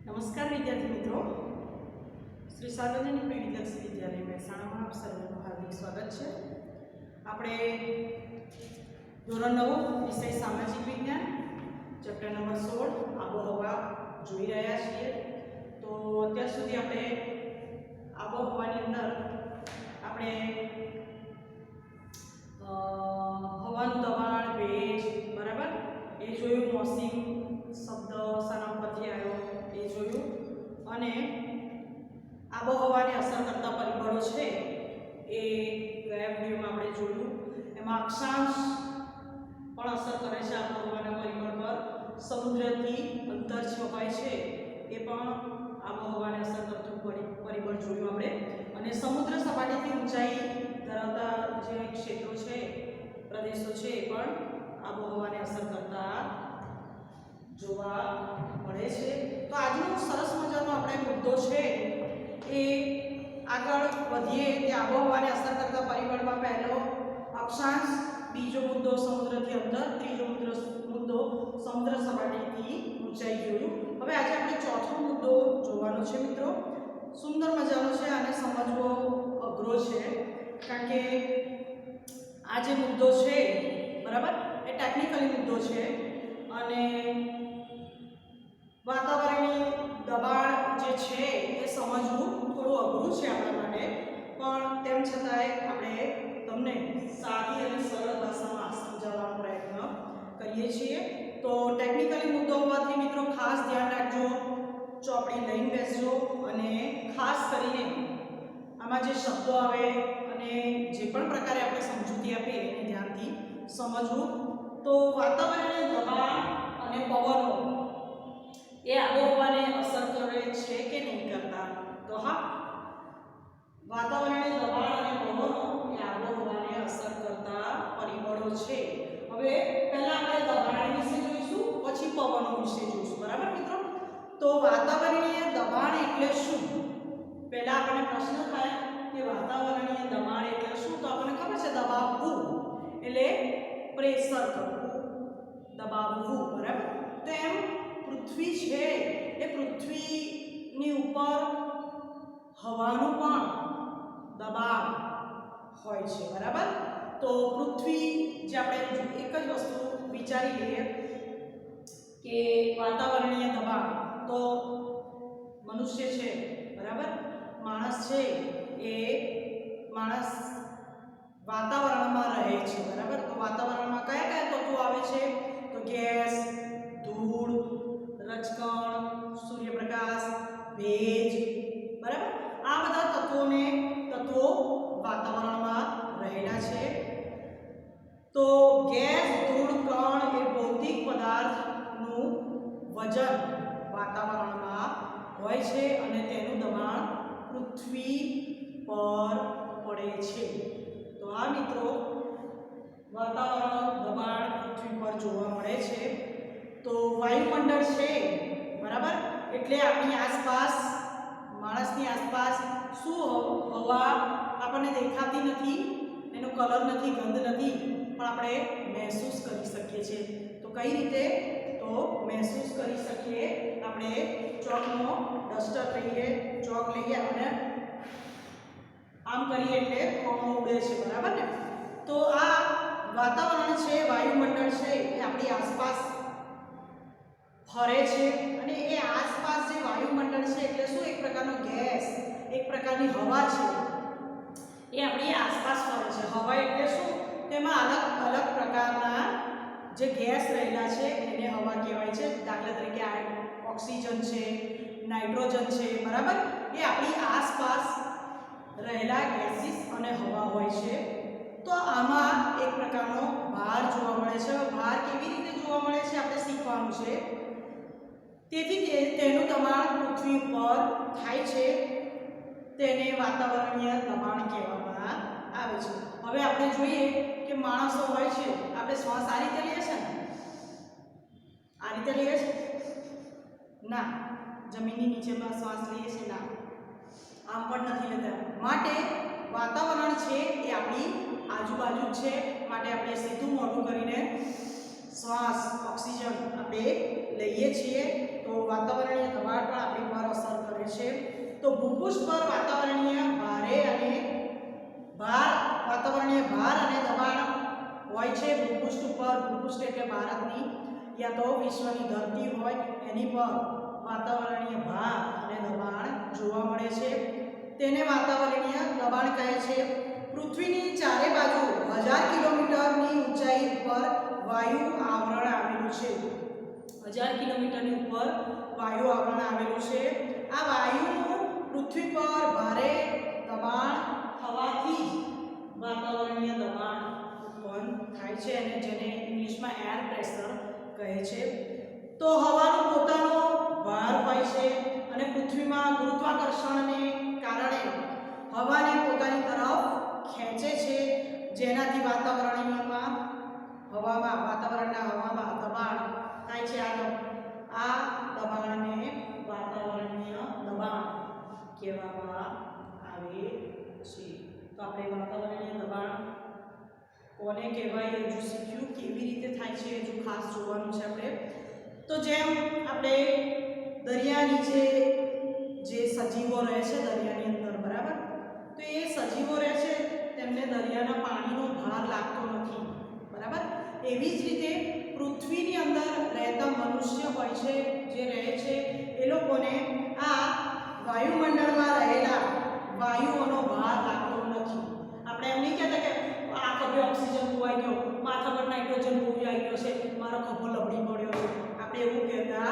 નમસ્કાર વિદ્યાર્થી મિત્રો, શ્રી સાર્વજનિક વિદ્યાર્થી વિદ્યાલય મહેસાણામાં આપ સર્વનું હાર્દિક સ્વાગત છે। આપણે ધોરણ 9 વિષય સામાજિક વિજ્ઞાન ચેપ્ટર નંબર 16 આબોહવા જોઈ રહ્યા છીએ। તો અત્યાર સુધી આપણે આબોહવાની અંદર આપણે હવાનું દબાણ, ભેજ, બરાબર એ જોયું, મોસમ શબ્દ શાના પરથી આવ્યો એ જોયું, અને આબોહવાને અસર કરતા પરિબળો છે એ ગયા વિડીયોમાં આપણે જોયું। એમાં અક્ષાંશ પણ અસર કરે છે આબોહવાના પરિબળ પર, સમુદ્રથી અંતર જે હોય છે એ પણ આબોહવાને અસર કરતું પરિબળ જોયું આપણે, અને સમુદ્ર સપાટીથી ઊંચાઈ ધરાવતા જે ક્ષેત્રો છે, પ્રદેશો છે એ પણ આબોહવાને અસર કરતા જોવા મળે છે। તો આજનો સરસ મજાનો આપણે મુદ્દો છે એ આગળ વધીએ તે આબોહવાને અસર કરતા પરિબળમાં પહેલો અક્ષાંશ, બીજો મુદ્દો સમુદ્રથી અંતર, ત્રીજો મુદ્દો સમુદ્ર સપાટીથી ઊંચાઈ જોયું। હવે આજે આપણે ચોથો મુદ્દો જોવાનો છે મિત્રો। સુંદર મજાનો છે, આને સમજવો અઘરો છે કારણ કે આ જે મુદ્દો છે બરાબર એ ટેકનિકલી મુદ્દો છે, અને વાતાવરણીય દબાણ જે છે એ સમજવું થોડું અઘરું છે આપણા માટે, પણ તેમ છતાંય આપણે તમને સાદી અને સરળ ભાષામાં સમજાવવાનો પ્રયત્ન કરીએ છીએ। તો ટેકનિકલી મુદ્દો હોવાથી મિત્રો ખાસ ધ્યાન રાખજો, ચોપડી લઈને બેસજો, અને ખાસ કરીને આમાં જે શબ્દો આવે અને જે પણ પ્રકારે આપણે સમજૂતી આપીએ એને ધ્યાનથી સમજવું। તો વાતાવરણીય દબાણ અને પવનો એ આબોહવાને અસર કરે છે કે નહીં કરતા? તો હા, વાતાવરણીય દબાણ અને પવનો એ આબોહવાને અસર કરતા પરિબળો છે। હવે પહેલા આપણે દબાણ વિશે જોઈશું, પછી પવનો વિશે જોઈશું, બરાબર મિત્રો? તો વાતાવરણીય દબાણ એટલે શું? પહેલા આપણને પ્રશ્ન થાય કે વાતાવરણીય દબાણ એટલે શું? તો આપણને ખબર છે દબાવવું એટલે પ્રેશર કરવું, દબાવવું, બરાબર? તો એમ પૃથ્વી છે એ પૃથ્વીની ઉપર હવાનું પણ દબાણ હોય છે, બરાબર? તો પૃથ્વી જે આપણે એક જ વસ્તુ વિચારી લઈએ કે વાતાવરણીય દબાણ, તો મનુષ્ય છે, બરાબર, માણસ છે, એ માણસ વાતાવરણમાં રહે છે, બરાબર? તો વાતાવરણમાં કયા કયા તત્વો આવે છે? તો ગેસ, ધૂળ, રજકણ, સૂર્યપ્રકાશ, ભેજ, બરાબર? આ બધા તત્વો વાતાવરણમાં રહેલા છે। તો ગેસ, ધૂળ, કણ એ ભૌતિક પદાર્થનું વજન વાતાવરણમાં હોય છે, અને તેનું દબાણ પૃથ્વી પર પડે છે। તો આ મિત્રો વાતાવરણ દબાણ પૃથ્વી પર જોવા મળે છે। તો વાયુમંડળ છે, બરાબર, એટલે આપણી આસપાસ, માણસની આસપાસ શું હવા આપણને દેખાતી નથી, એનો કલર નથી, ગંધ નથી, પણ આપણે મહેસૂસ કરી શકીએ છીએ। તો કઈ રીતે? તો મહેસૂસ કરી શકીએ આપણે ચોકનો ડસ્ટર લઈએ, ચોક લઈએ અને આમ કરીએ એટલે કણો ઉડે છે, બરાબર ને? તો આ વાતાવરણ છે, વાયુમંડળ છે, એ આપણી આસપાસ ફરે છે, અને એ આસપાસ જે વાયુમંડળ છે એટલે શું? એક પ્રકારનો ગેસ, એક પ્રકારની હવા છે, એ આપણી આસપાસ ફરે છે। હવા એટલે શું? તેમાં અલગ અલગ પ્રકારના જે ગેસ રહેલા છે એને હવા કહેવાય છે। દાખલા તરીકે ઓક્સિજન છે, નાઇટ્રોજન છે, બરાબર? એ આપણી આસપાસ રહેલા ગેસીસ અને હવા હોય છે। તો આમાં એક પ્રકારનો ભાર જોવા મળે છે। ભાર કેવી રીતે જોવા મળે છે આપણે શીખવાનું છે। તેથી તેનું દબાણ પૃથ્વી પર થાય છે, તેને વાતાવરણીય દબાણ કહેવામાં આવે છે। હવે આપણે જોઈએ કે માણસો હોય છે, આપણે શ્વાસ આ રીતે લઈએ છીએ ને, આ રીતે લઈએ છીએ ના, જમીનની નીચેમાં શ્વાસ લઈએ છીએ ના, આમ પણ નથી લેતા। માટે વાતાવરણ છે એ આપણી આજુબાજુ છે, માટે આપણે સીધું મોઢું કરીને શ્વાસ, ઓક્સિજન આપણે લઈએ છીએ તો વાતાવરણીય દબાણ પણ આપણી પર અસર કરે છે. તો ભૂપૃષ્ઠ પર વાતાવરણીય ભાર અને દબાણ હોય છે. ભૂપૃષ્ઠ ઉપર, ભૂપૃષ્ઠ એટલે ભારતની યા તો વિશ્વની ધરતી હોય એની પર વાતાવરણીય ભાર અને દબાણ જોવા મળે છે. તેને વાતાવરણીય દબાણ કહે છે. પૃથ્વીની ચારે બાજુ 1000 કિલોમીટરની ઊંચાઈ ઉપર વાયુ આવરણ આવેલું છે. 1000 કિલોમીટરની ઉપર વાયુ આવરણ આવેલું છે. આ વાયુનું પૃથ્વી પર ભારે દબાણ થવાથી વાતાવરણીય દબાણ ઉત્પન્ન થાય છે અને જેને ઇંગ્લિશમાં એર પ્રેશર કહે છે. તો હવાનો પોતાનો ભાર હોય છે અને પૃથ્વીમાં ગુરુત્વાકર્ષણને કારણે હવાને પોતાની તરફ ખેંચે છે, જેનાથી વાતાવરણના હવામાં દબાણ થાય છે. આ દબાણને વાતાવરણીય દબાણ કહેવામાં આવે છે. તો આપણે વાતાવરણીય દબાણ કોને કહેવાય એ હજુ શીખ્યું, કેવી રીતે થાય છે હજુ ખાસ જોવાનું છે આપણે. તો જેમ આપણે દરિયા નીચે જે સજીવો રહે છે દરિયાની અંદર, બરાબર, તો એ સજીવો રહે છે તેમને દરિયાના પાણીનો ભાર લાગતો નથી, બરાબર. એવી જ રીતે પૃથ્વીની અંદર રહેતા મનુષ્ય હોય છે, જે રહે છે એ લોકોને આ વાયુમંડળમાં રહેલા વાયુઓનો ભાર લાગતો નથી. આપણે એમ નહીં કહેતા કે આ ખભે ઓક્સિજન ખોવાઈ ગયો, માથા પર નાઇટ્રોજન ખોવાઈ ગયો છે, મારો ખભો લબડી પડ્યો છે, આપણે એવું કહેતા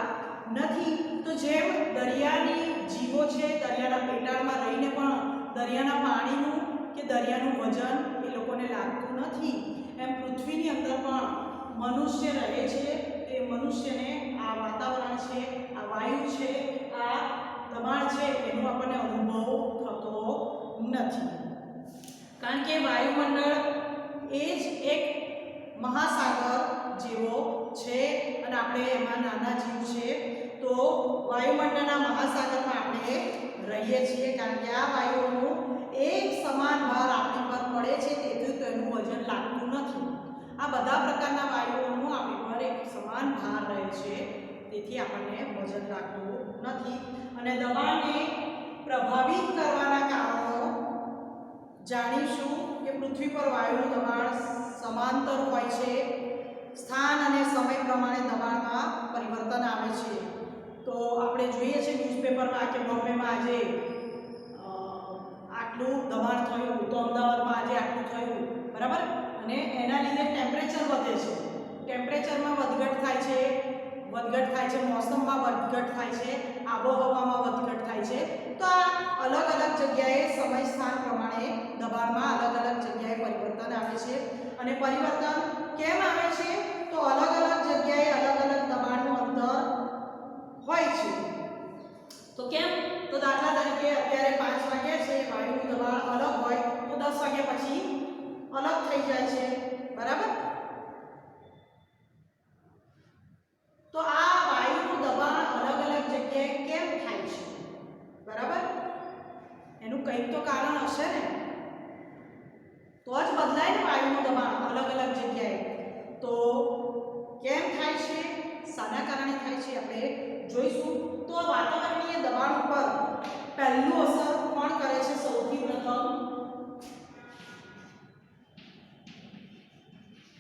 નથી. તો જેમ દરિયાની જીવો છે દરિયાના પેટાળમાં રહીને પણ દરિયાના પાણીનું કે દરિયાનું વજન એ લોકોને લાગતું નથી, એમ પૃથ્વીની અંદર પણ મનુષ્ય રહે છે. એ મનુષ્યને આ વાતાવરણ છે, આ વાયુ છે, આ દબાણ છે એનો આપણને અનુભવ થતો નથી. કારણ કે વાયુમંડળ એ જ એક મહાસાગર જેવો છે અને આપણે એમાં નાના જીવ છે. તો વાયુમંડળના મહાસાગરમાં આપણે રહીએ છીએ કારણ કે આ વાયુઓનું એક સમાન ભાર આપણી પર પડે છે, તેથી તેનું વજન લાગતું નથી. આ બધા પ્રકારના વાયુઓનું આપણી પર એક સમાન ભાર રહે છે, તેથી આપણને વજન લાગતું નથી. અને દબાણને પ્રભાવિત કરવાના કારણો જાણીશું કે પૃથ્વી પર વાયુનું દબાણ સમાંતર હોય છે. સ્થાન અને સમય પ્રમાણે દબાણમાં પરિવર્તન આવે છે. તો આપણે જોઈએ છીએ ન્યૂઝપેપરમાં કે બોમ્બેમાં આજે આટલું દબાણ થયું, તો અમદાવાદમાં આજે આટલું થયું, બરાબર. અને એના લીધે ટેમ્પરેચર વધે છે, ટેમ્પરેચરમાં વધઘટ થાય છે, મોસમમાં વધઘટ થાય છે, આબોહવામાં વધઘટ થાય છે. તો આ અલગ અલગ જગ્યાએ સમય સ્થાન પ્રમાણે દબાણમાં અલગ અલગ જગ્યાએ પરિવર્તન આવે છે. અને પરિવર્તન કેમ આવે છે? તો અલગ અલગ જગ્યાએ અલગ અલગ દબાણનું અંતર હોય છે. તો કેમ? તો દાખલા તરીકે અત્યારે 5 વાગ્યા છે, વાયુનું દબાણ અલગ હોય તો 10 વાગ્યા પછી અલગ થઈ જાય છે, બરાબર. તો આ વાયુનું દબાણ અલગ અલગ જગ્યાએ કેમ થાય છે, બરાબર? એનું કંઈક તો કારણ હશે ને, તો જ બદલાય ને વાયુનું દબાણ અલગ અલગ જગ્યાએ. તો કેમ થાય છે, શાના કારણે થાય છે આપણે જોઈશું. તો વાતાવરણીય દબાણ ઉપર પહેલું અસર કોણ કરે છે? સૌથી પ્રથમ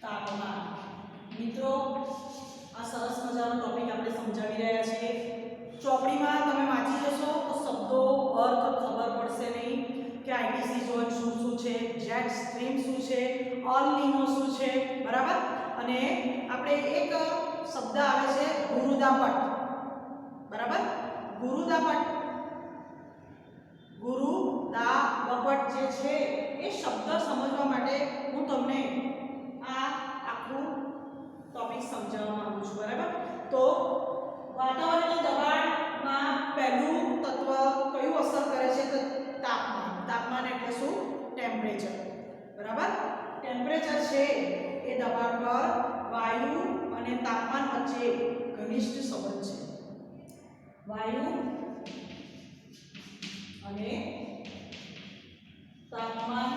તાપમાન. મિત્રો, આ સરસ મજાનો ટોપિક આપણે સમજાવી રહ્યા છીએ. ચોપડીમાં તમે વાંચી જશો તો શબ્દો અર્થ ખબર પડશે નહીં કે આઈપીસી ઝોન શું છે, જેટ સ્ટ્રીમ શું છે, ઓલ નીનો શું છે, બરાબર. અને આપણે એક શબ્દ આવે છે ગુરુદાપટ, બરાબર. ગુરુદાપટ જે છે એ શબ્દ સમજવા માટે હું તમને આ આખું ટોપિક સમજાવવા માંગુ છું, બરાબર. તો વાતાવરણીય દબાણમાં પહેલું તત્વ કયું અસર કરે છે? તો તાપમાન. તાપમાન એટલે શું? ટેમ્પરેચર, બરાબર. ટેમ્પરેચર છે એ દબાણ પર વાયુ અને તાપમાન વચ્ચે ઘનિષ્ઠ સંબંધ છે. વાયુ અને તાપમાન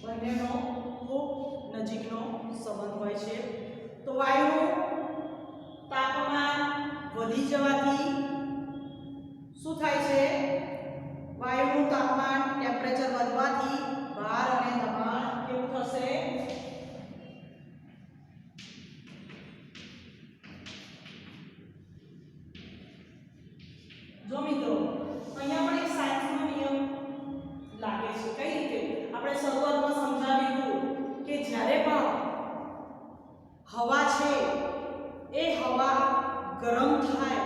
બંનેનો ખૂબ નજીકનો સંબંધ હોય છે. તો વાયુનું ઘટી જવાથી શું થાય છે? વાયુનું તાપમાન ટેમ્પરેચર વધવાથી ભાર અને દબાણ કેવું થશે? જો મિત્રો અહીંયા પણ એક સાયન્સનો નિયમ લાગે છે. કઈ રીતે? આપણે શરૂઆતમાં સમજાવ્યું કે જ્યારે પણ હવા છે એ હવા ગરમ થાય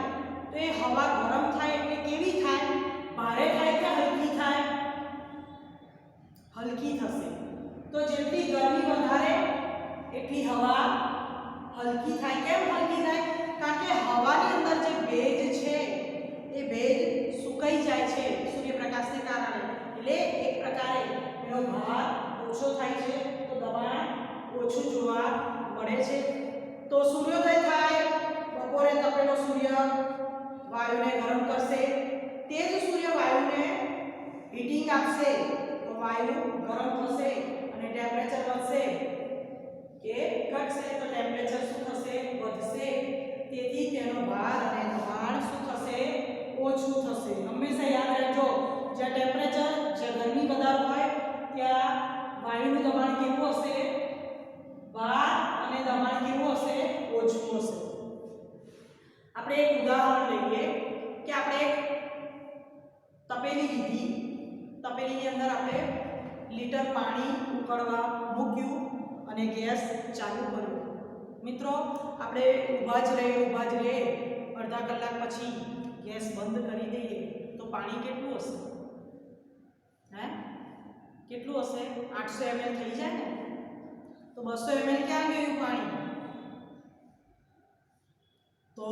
તો એ હવા ગરમ થાય એટલે કેવી થાય? ભારે થાય કે હલકી થાય? હલકી થશે. તો જેટલી ગરમી વધારે એટલી હવા હલકી થાય. કેમ હલકી થાય? કારણ કે હવાની અંદર જે ભેજ છે એ ભેજ સુકાઈ જાય છે સૂર્યપ્રકાશને કારણે. એટલે એક પ્રકારે એનો ભાર ઓછો થાય છે, તો દબાણ ઓછું જોવા મળે છે. તો સૂર્યોદય થાય, બપોરે તપેલો સૂર્ય વાયુને ગરમ કરશે, તે જ સૂર્ય વાયુને હીટિંગ આપશે તો વાયુ ગરમ થશે અને ટેમ્પરેચર વધશે કે ઘટશે? તો ટેમ્પરેચર શું થશે? વધશે. તેથી તેનો ભાર અને દબાણ શું થશે? ઓછું થશે. હંમેશા યાદ રાખજો, જ્યાં ટેમ્પરેચર, જ્યાં ગરમી વધારે હોય ત્યાં વાયુનું દબાણ કેવું હશે? ભાર અને દબાણ કેવું હશે? ઓછું હશે. આપણે એક ઉદાહરણ લઈએ કે આપણે એક તપેલી લીધી, તપેલીની અંદર આપણે લીટર પાણી ઉકળવા મૂક્યું અને ગેસ ચાલુ કર્યો. મિત્રો આપણે ઊભા જ રહીએ, અડધા કલાક પછી ગેસ બંધ કરી દઈએ તો પાણી કેટલું હશે? હે, કેટલું હશે? 800 ml થઈ જાય ને? તો 200 ml ક્યાં ગયું પાણી? તો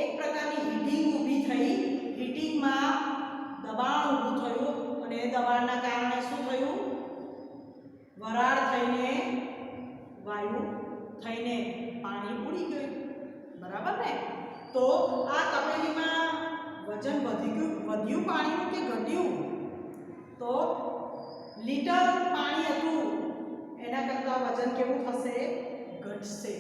એક પ્રકારની હીટિંગ ઊભી થઈ, હીટિંગમાં દબાણ ઊભું થયું અને એ દબાણના કારણે શું થયું? વરાળ થઈને વાયુ થઈને પાણી ઉડી ગયું. બરાબર ને? તો આ તપેલીમાં વજન વધ્યું પાણીનું કે ઘટ્યું? તો લીટર પાણી હતું એના કરતાં વજન કેવું થશે? ઘટશે.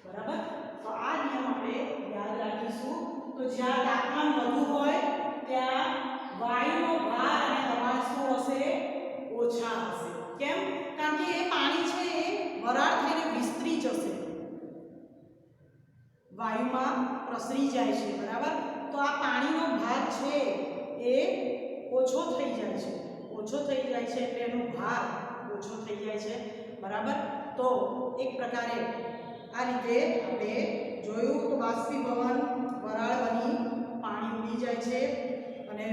બરાબર? તો આ નિયમ આપણે યાદ રાખીશું. તો જ્યાં તાપમાન વધુ હોય ત્યાં વાયુનો ભાર અને દબાણ શું હશે? ઓછા હશે. કેમ? કારણ કે એ પાણી છે એ વરાળ થઈને વિસ્તરી જશે, વાયુમાં પ્રસરી જાય છે. બરાબર? તો આ પાણીનો ભાગ છે એ ઓછો થઈ જાય છે. ઓછો થઈ જાય છે એટલે એનો ભાર ઓછો થઈ જાય છે. બરાબર? તો એક પ્રકારે આ રીતે આપણે જોયું તો બાષ્પીભવન, વરાળ બની પાણી ઉડી જાય છે અને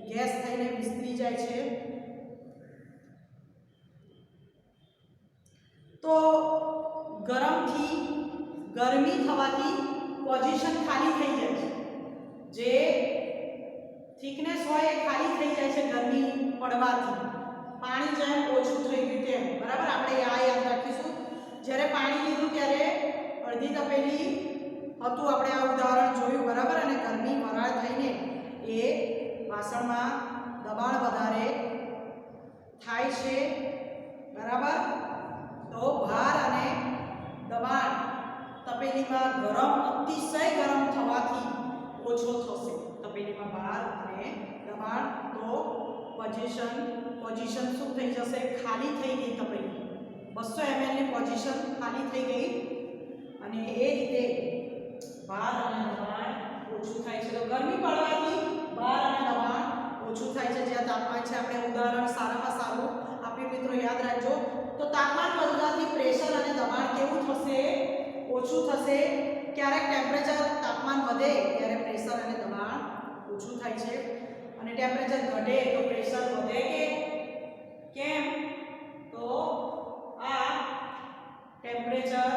ગેસ થઈને વિસ્તરી જાય છે. તો ગરમી થવાથી પોઝિશન ખાલી થઈ જાય છે. જે થિકનેસ હોય એ ખાલી થઈ જાય છે ગરમી પડવાથી. પાણી જેમ ઓછું થઈ ગયું તેમ. બરાબર? આપણે આ યાદ રાખીશું. જ્યારે પાણી લીધું ત્યારે અડધી તપેલી હતું, આપણે આ ઉદાહરણ જોયું. બરાબર? અને ગરમી વરાળ થઈને એ વાસણમાં દબાણ વધારે થાય છે. બરાબર? તો ભાર અને દબાણ તપેલીમાં અતિશય ગરમ થવાથી ઓછો થશે. તપેલીમાં ભાર અને દબાણ. તો પોઝિશન શું થઈ જશે? ખાલી થઈ ગઈ તપેલી. 200 ml ની પોઝિશન ખાલી થઈ ગઈ અને એ રીતે ભાર અને દબાણ ઓછું થાય છે. તો ગરમી પડવાથી ભાર અને દબાણ ઓછું થાય છે. જ્યાં તાપમાન છે, આપણે ઉદાહરણ સારામાં સારું આપ્યું. મિત્રો યાદ રાખજો. તો તાપમાન વધવાથી પ્રેશર અને દબાણ કેવું થશે? ઓછું થશે. ક્યારેક ટેમ્પરેચર, તાપમાન વધે ત્યારે પ્રેશર અને દબાણ ઓછું થાય છે અને ટેમ્પરેચર ઘટે તો પ્રેશર વધે કે કેમ? તો આ ટેમ્પરેચર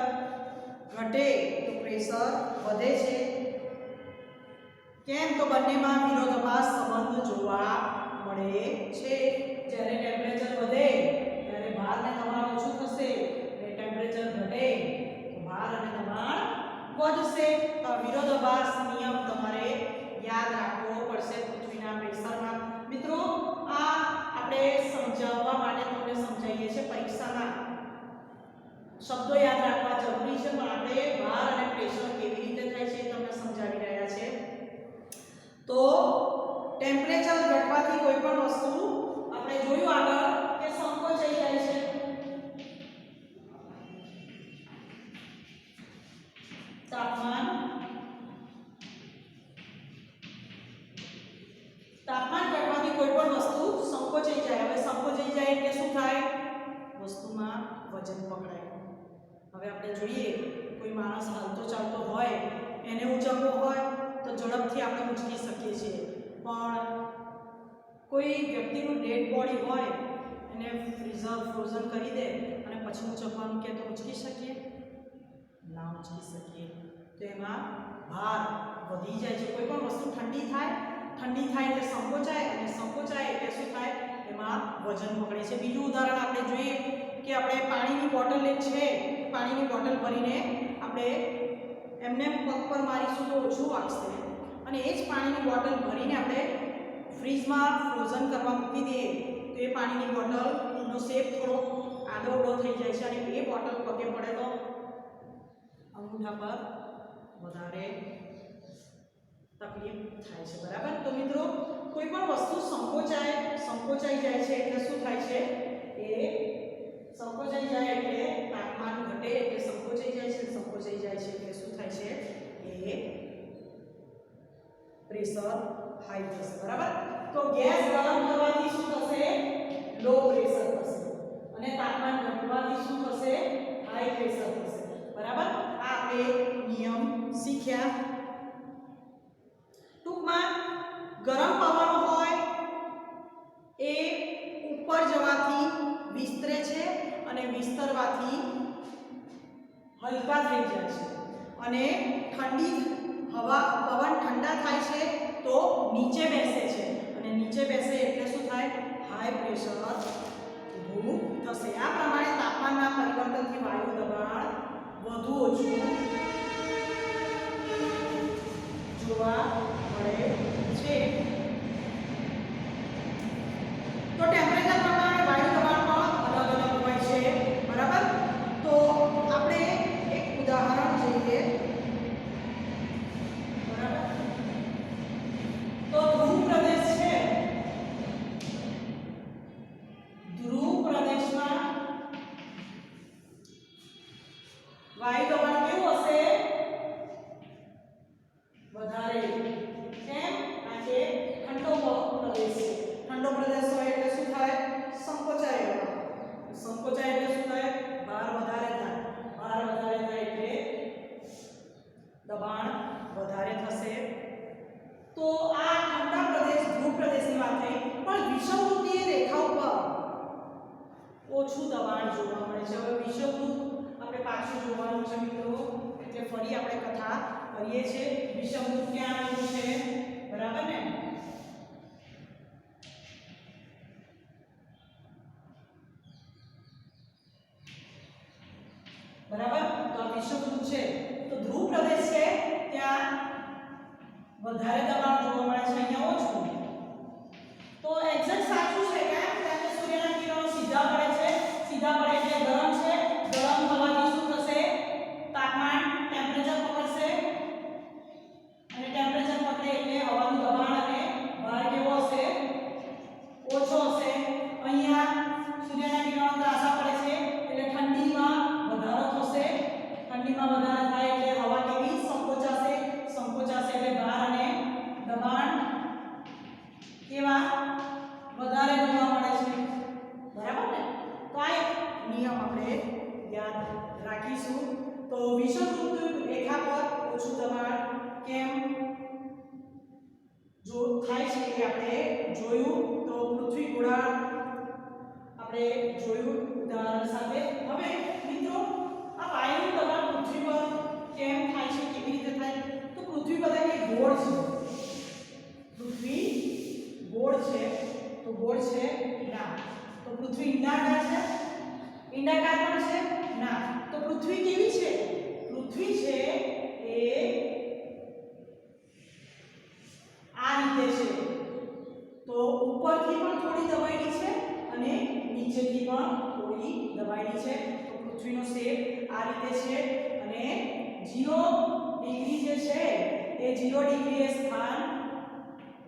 ઘટે તો પ્રેશર વધે છે. કેમ? તો બંનેમાં વિરોધાભાસ સંબંધ જોવા મળે છે. જ્યારે ટેમ્પરેચર વધે ત્યારે ભાર અને દબાણ ઓછું થશે અને ટેમ્પરેચર ઘટે તો ભાર અને દબાણ વધશે. તો વિરોધાભાસ નિયમ તમારે યાદ રાખવો પડશે પૃથ્વીના પ્રેશરમાં. મિત્રો આ આપણે સમજાવવા માટે તમને સમજાવીએ છીએ. પરીક્ષામાં શબ્દો યાદ રાખવા જરૂરી છે, પણ આપણે ભાર અને પ્રેશર કેવી રીતે થાય છે એ તમને સમજાવી રહ્યા છે. તો ટેમ્પરેચર ઘટવાથી કોઈ પણ વસ્તુ આપણે જોયું આગળ કે સંકોચાઈ જાય છે. તાપમાન ઘટવાથી કોઈ પણ વસ્તુ સંકોચાઈ જાય. હવે સંકોચાઈ જાય એટલે શું થાય? વસ્તુમાં વજન પકડાય. હવે આપણે જોઈએ કોઈ માણસ હાલતો ચાલતો હોય, એને ઉંચકવો હોય તો ઝડપથી આપણે ઉંચકી શકીએ છીએ, પણ કોઈ વ્યક્તિનું ડેડ બોડી હોય એને ફ્રોઝન કરી દે અને પછી ઉંચકવાનું કે તો ઉંચકી શકીએ? ના ઉંચકી શકીએ. તો એમાં ભાર વધી જાય છે. કોઈ પણ વસ્તુ ઠંડી થાય એટલે સંકોચાય, અને સંકોચાય એટલે શું થાય? એમાં વજન પકડે છે. બીજું ઉદાહરણ આપણે જોઈએ કે આપણે પાણીની બોટલ છે, પાણીની બોટલ ભરીને આપણે એમને પગ પર મારીશું તો ઓછું વાગશે, અને એ જ પાણીની બોટલ ભરીને આપણે ફ્રીજમાં ફ્રોઝન કરવા મૂકી દઈએ તો એ પાણીની બોટલનો શેપ થોડો આડો થઈ જાય છે, અને એ બોટલ પગે પડે તો અંગૂઠા પર વધારે તકલીફ થાય છે. બરાબર? તો મિત્રો કોઈ પણ વસ્તુ સંકોચાઈ જાય છે એટલે શું થાય છે? એ સંકોચાઈ જાય એટલે તાપમાન ઘટે એટલે સંકોચાઈ જાય છે, સંકોચાઈ જાય છે એટલે શું થાય છે? એ પ્રેશર હાઈ થશે. બરાબર? તો ગેસ ગરમ થવાથી શું થશે? લો પ્રેશર થશે, અને તાપમાન ઘટવાથી શું થશે? હાઈ પ્રેશર થશે. બરાબર? આ આપણે નિયમ શીખ્યા. ટૂંકમાં ગરમ પવન હોય એ ઉપર જવાથી વિસ્તરે છે અને વિસ્તરવાથી હલકા થઈ જાય છે, અને ઠંડી પવન ઠંડા થાય છે તો નીચે બેસે છે, અને નીચે બેસે એટલે શું થાય? હાઈ પ્રેશર ઊભું થશે. આ પ્રમાણે તાપમાનના પરિવર્તનથી વાયુ દબાણ વધુ ઓછું જોવા મળે છે. તો ટેમ્પરેચર પ્રમાણે વાયુ દબાણ પણ અલગ અલગ હોય છે. બરાબર? તો આપણે એક ઉદાહરણ જોઈએ. બરાબર? તો ધ્રુવ પ્રદેશ છે, ધ્રુવ પ્રદેશમાં વાયુ દબાણ કેવું હશે? વધારે. કેમ? આ કે ઠંડો પ્રદેશ છે. ઠંડો પ્રદેશ હોય એટલે શું થાય? સંકોચાય. સંકોચાય એટલે શું થાય? ભાર વધારે થાય. ભાર વધારે થાય એટલે દબાણ વધારે થશે. તો આ ઠંડા પ્રદેશ ધ્રુવ પ્રદેશની વાત થઈ, પણ વિષુવવૃત્તીય રેખા ઉપર ઓછું દબાણ જોવા મળે છે. હવે વિષુવવૃત્ત આપણે પાછું જોવાનું છે મિત્રો, એટલે ફરી આપણે કથા કરીએ છીએ. વિષુવવૃત્ત ક્યાં આવેલું છે? બરાબર ને? બરાબર? તો આ વિષુવવૃત્ત છે. તો ધ્રુવ પ્રદેશ છે ત્યાં વધારે દબાણ જોવા મળે છે, અહીંયા ઓછું. તો એક્ઝેક્ટ સાચું છે. કેમ? કારણ કે સૂર્યના કિરણો સીધા પડે છે, સીધા પડે એટલે ગરમ છે. ગરમ થવાથી શું થશે? તાપમાન ટેમ્પરેચર પકડશે, અને ટેમ્પરેચર પકડે એટલે હવાનું દબાણ અને ભાર કેવો હશે? ઓછો હશે. અહીંયા સૂર્યના કિરણો ત્રાસા પડે છે એટલે ઠંડીમાં વધારો થશે. ઠંડીમાં વધારો થાય એટલે હવા કેવી? સંકોચાશે. સંકોચાશે એટલે ભાર અને દબાણ કેવા? વધારે જોવા મળે છે. બરાબર ને? તો આ એક નિયમ આપણે યાદ રાખીશું. તો વિષુવવૃત્ત રેખા પર ઓછું દબાણ કેમ જો થાય છે એ આપણે જોયું. તો પૃથ્વી ગોળાર્ધ આપણે જોયું ઉદાહરણ સાથે. હવે મિત્રો આ વાયુનું દબાણ પૃથ્વી પર કેમ થાય છે, કેવી રીતે થાય? તો પૃથ્વી બધાની ગોળ છે. પૃથ્વી ગોળ છે, તો ગોળ છે ના. તો પૃથ્વી ઈંડાકાર છે? ઈંડાકાર પણ છે ના. તો પૃથ્વી કેવી છે? પૃથ્વી છે એ આ રીતે છે. તો ઉપરથી પણ થોડી દબાયેલી છે અને નીચેથી પણ થોડી દબાયેલી છે. તો પૃથ્વીનો શેપ 0 ડિગ્રી જે છે એ 0 ડિગ્રીએ સ્થાન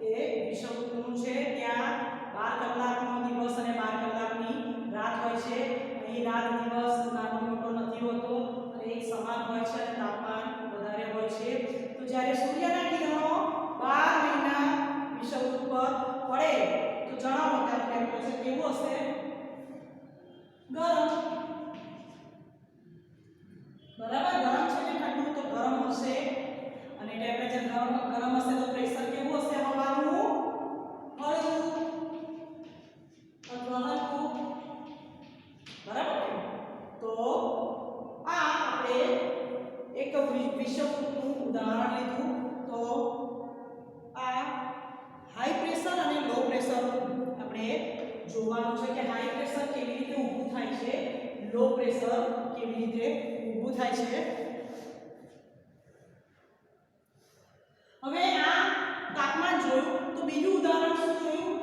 એ વિષુવવૃત્તનું છે. ત્યાં 12 કલાકનો દિવસ અને 12 કલાકની રાત હોય છે. અહીં રાત દિવસ નાનો મોટો નથી હોતો અને એક સમાન હોય છે અને તાપમાન વધારે હોય છે. તો જ્યારે સૂર્યના કિરણો 12 મહિના વિષુવવૃત્ત પર પડે તો જણાવો કે ટેમ્પરેચર કેવું હશે? ગરમ. બરાબર, ગરમ છે કે ઠંડુ? તો ગરમ હશે. અને ટેમ્પરેચર ગરમ હશે તો પ્રેશર કેવું હશે હવાનું? હળવું અથવા હલકું. બરાબર. તો આ આપણે એક વિષુવવૃત્તનું ઉદાહરણ લીધું. તો આ હાઈ પ્રેશર અને લો પ્રેશર આપણે જોવાનું છે કે હાઈ પ્રેશર કેવી રીતે ઊભું થાય છે, લો પ્રેશર કેવી રીતે ઊભું થાય છે. હવે આ તાપમાન જોયું તો બીજું ઉદાહરણ શું જોયું?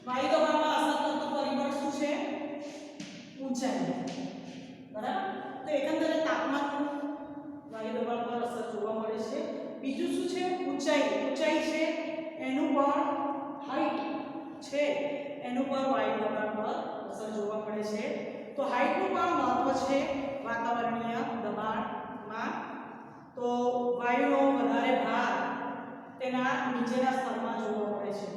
વાયુ દબાણમાં અસર કરતું પરિબળ શું છે? ઊંચાઈ. બરાબર. તો એકંદરે તાપમાન વાયુ દબાણ પર અસર જોવા મળે છે. બીજું શું છે? ઊંચાઈ. ઊંચાઈ છે એનું પણ હાઈટ છે એનું પર વાયુ દબાણ પર અસર જોવા મળે છે. તો હાઈટનું પણ મહત્વ છે વાતાવરણીય દબાણમાં. તો વાયુનો વધારે ભાર તેના નીચેના સ્તરમાં જોવા મળે છે.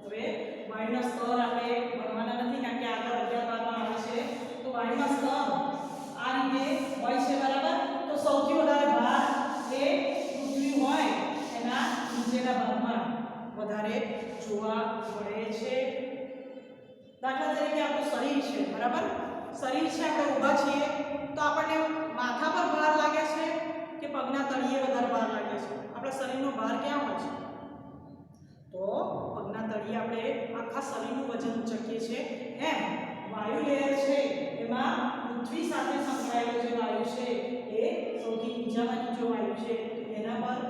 હવે વાયુના સ્તર આપણે ભણવાના નથી કારણ કે આગળ 11 આવે છે. તો વાયુના સ્તર આ રીતે હોય છે. બરાબર. તો સૌથી વધારે ભાર એ પૃથ્વી હોય એના નીચેના ભાગમાં વધારે જોવા મળે છે. દાખલા તરીકે આપણું શરીર છે. બરાબર. શરીર છે, આપણે ઊભા છીએ તો આપણને માથા પર ભાર લાગે છે કે પગના તળિયે વધારે ભાર લાગે છે? આપણા શરીરનો ભાર ક્યાં હોય છે? તો પગના તળિયે આપણે આખા શરીરનું વજન ઉચકીએ છીએ. એમ વાયુ લેયર છે એમાં પૃથ્વી સાથે સંકળાયેલો જે વાયુ છે એ સૌથી નીચામાં નીચો વાયુ છે એના પર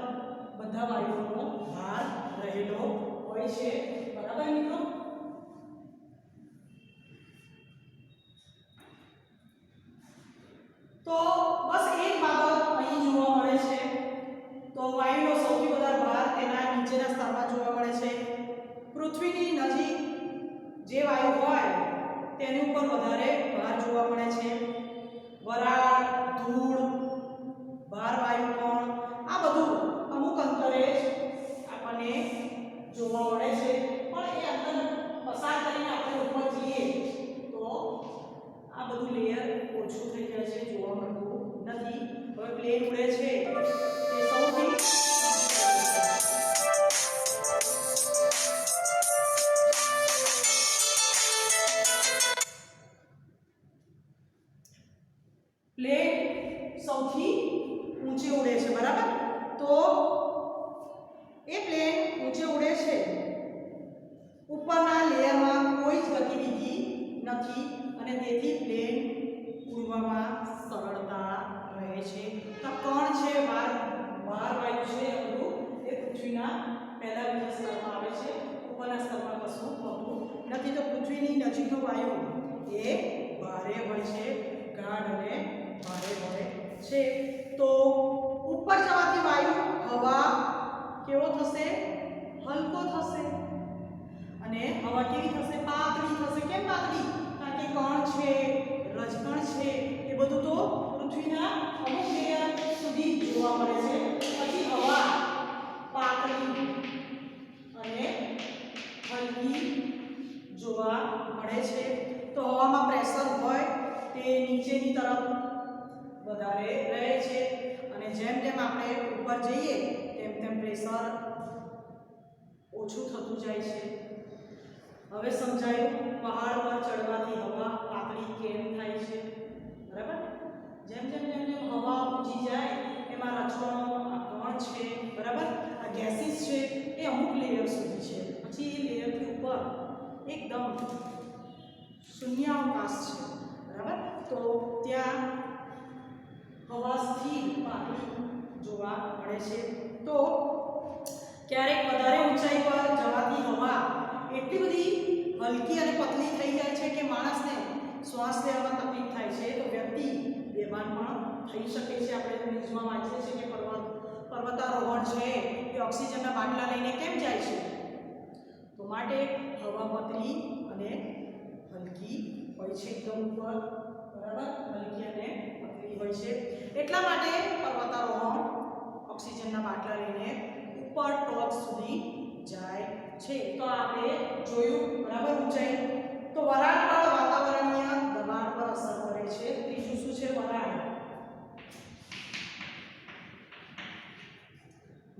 બધા વાયુઓનો ભાર રહેલો હોય છે. બરાબર મિત્રો. તો બસ એક બાબત અહીં જોવા મળે છે. તો વાયુનો સૌથી વધારે ભાર તેના નીચેના સ્તરમાં જોવા મળે છે. પૃથ્વીની નજીક જે વાયુ હોય તેની ઉપર વધારે ભાર જોવા મળે છે. વરાળ, ધૂળ, ભાર વાયુ કોણ આ બધું અમુક અંતરે આપણને જોવા મળે છે. પણ એ અંતર પસાર કરીને આપણે ઉપર જઈએ તો આ બધું લેયર ઓછું થઈ જાય છે, જોવા મળતું નથી. હવે પ્લેન ઉડે છે તે સૌથી ઊંચે ઉડે છે. બરાબર. તો એ પ્લેન ઊંચે ઉડે છે, ઉપરના લેયરમાં કોઈ જ ગતિવિધિ નથી અને તેથી પ્લેન ઉડવામાં સરળતા રહે છે. તો કણ છે, ભાર વાયુ છે એ બધું એ પૃથ્વીના પહેલા બીજા સ્તરમાં આવે છે, ઉપરના સ્તરમાં કશું હોતું નથી. તો પૃથ્વીની નજીકનો વાયુ એ ભારે હોય છે, ગાઢ અને ભારે હોય છે. તો ઉપર જવાથી વાયુ હવા કેવો થશે? હલકો થશે. અને હવા કેવી થશે? પાતળી થશે. કેમ પાતળી? કારણ કે કણ છે, રજકણ છે એ બધું તો પૃથ્વીના અમુક લેયર સુધી જોવા મળે છે. પછી હવા પાતળી અને હલકી જોવા મળે છે. તો હવામાં પ્રેશર હોય તે નીચેની તરફ વધારે રહે છે અને જેમ જેમ આપણે ઉપર જઈએ તેમ તેમ પ્રેશર ઓછું થતું જાય છે. હવે સમજાયું પહાડ પર ચડવાથી હવા પાતળી કેમ થાય છે. બરાબર. જેમ જેમ જેમ જેમ હવા ઊંચી જાય એમાં રચકણો કણ છે. બરાબર. આ ગેસીસ છે એ અમુક લેયર સુધી છે, પછી એ લેયરથી ઉપર એકદમ શૂન્યાવકાશ છે. બરાબર. તો ત્યાં હવા સ્થિર પાતળી જોવા મળે છે. તો ક્યારેક વધારે ઊંચાઈ પર જવાથી હવા એટલી બધી હલકી અને પતલી થઈ જાય છે કે માણસને શ્વાસ લેવામાં તકલીફ થાય છે, તો વ્યક્તિ બેભાન પણ થઈ શકે છે. આપણે ન્યૂઝમાં વાંચીએ છીએ કે પર્વતારોહણ છે એ ઓક્સિજનના બાટલા લઈને કેમ જાય છે, તો માટે હવા પતલી અને હલકી હોય છે, એકદમ ઉપર, બરાબર, હલકી અને પતલી હોય છે. એટલા માટે પર્વતારોહણ ઓક્સિજનના બાટલા લઈને ઉપર ટોચ સુધી જાય છે. તો આપણે જોયું, બરાબર, ઊંચાઈ. તો વરાળ પણ વાતાવરણીય દબાણ પર અસર કરે છે. ત્રીજું શું છે? વરાળ.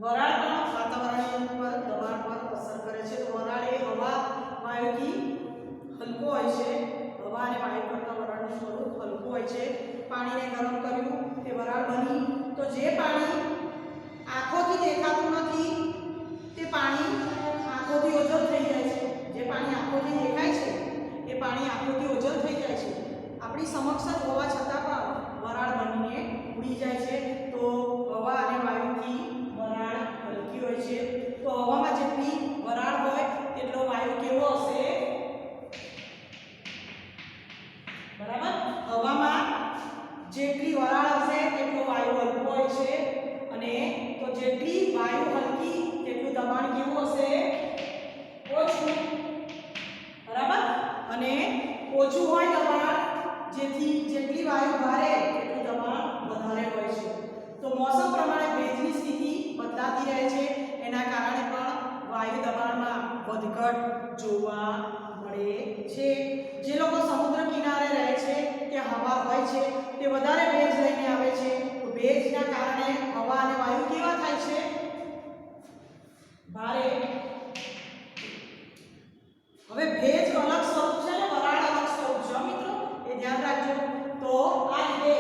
વરાળ પણ વાતાવરણીય દબાણ પર અસર કરે છે. તો વરાળ એ હવા વાયુથી હલકો હોય છે. હવા અને વાયુ કરતાં વરાળનું સ્વરૂપ હલકું હોય છે. પાણીને ગરમ કર્યું તે વરાળ બની. તો જે પાણી આંખોથી દેખાતું નથી તે પાણી આંખોથી ઓઝલ થઈ જાય છે. જે પાણી આંખોથી દેખાય છે એ પાણી આંખોથી ઓઝલ થઈ જાય છે. આપણી સમક્ષ જ હોવા છતાં પણ વરાળ બનીને ઉડી જાય છે. તો હવા અને વાયુથી વરાળ હલકી હોય છે. તો હવામાં જેટલી વરાળ હોય તેટલો વાયુ કેવો હશે? બરાબર, હવામાં જેટલી વરાળ હશે તેટલો વાયુ હલકો હોય છે. અને તો જેટલી વાયુ હલકી તેટલું દબાણ કેવું હશે? ઓછું. બરાબર, અને ઓછું હોય દબાણ, જેટલી વાયુ ભારે તેટલું દબાણ વધારે હોય છે. તો મોસમ પ્રમાણે ભેજની સ્થિતિ બદલાતી રહે છે. એના કારણે પણ વાયુ દબાણમાં વધઘટ જોવા મળે છે. જે લોકો સમુદ્ર કિનારે રહે છે ત્યાં હવા હોય છે તે વધારે ભેજ લઈને આવે છે. તો ભેજના કારણે હવા અને વાયુ કેવા થાય છે? ભારે. હવે ભેજ અલગ સ્વરૂપ છે ને વરાળ અલગ સ્વરૂપ છે મિત્રો, એ ધ્યાન રાખજો. તો આ રીતે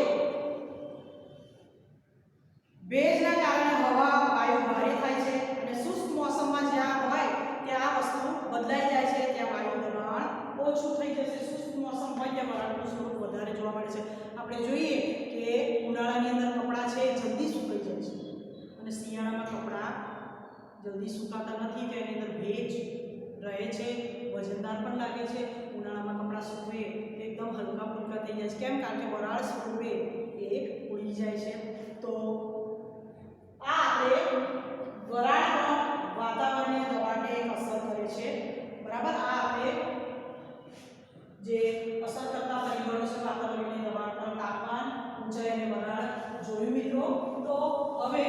ભેજના કારણે હવા વાયુ ભારે થાય છે અને શુષ્ક મોસમમાં જ્યાં હોય ત્યાં આ વસ્તુ બદલાઈ જાય છે, ત્યાં વાયુ દબાણ ઓછું થઈ જશે. શુષ્ક મોસમ હોય ત્યાં વરાળનું સ્વરૂપ વધારે જોવા મળે છે. આપણે જોઈએ કે ઉનાળાની અંદર કપડાં છે જલ્દી સુકાઈ જાય છે અને શિયાળામાં કપડાં જલ્દી સુકાતા નથી. તો એની અંદર ભેજ રહે છે, વજનદાર પણ લાગે છે. ઉનાળામાં કપડાં સૂકવે એકદમ હલકા ફુલકા થઈ જાય છે. કેમ? કારણ કે વરાળ સ્વરૂપે એ ઉડી જાય છે. તો આ આપણે વરાળ પણ વાતાવરણીય દબાણને અસર કરે છે. બરાબર, આ આપણે જે અસર કરતા પરિબળો છે વાતાવરણીય દબાણ પર, તાપમાન, ઊંચાઈ અને વરાળ જોયું મિત્રો. તો હવે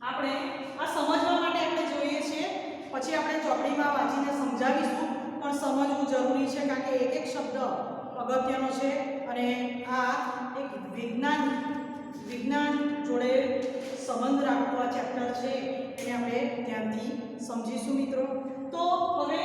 આપણે આ સમજવા માટે આપણે જોઈએ છીએ, પછી આપણે ચોપડીમાં વાંચીને સમજાવીશું, પણ સમજવું જરૂરી છે કારણ કે એક એક શબ્દ અગત્યનો છે અને આ એક વિજ્ઞાન જોડે સંબંધ રાખતો આ ચેપ્ટર છે એને આપણે ધ્યાનથી સમજીશું મિત્રો. તો હવે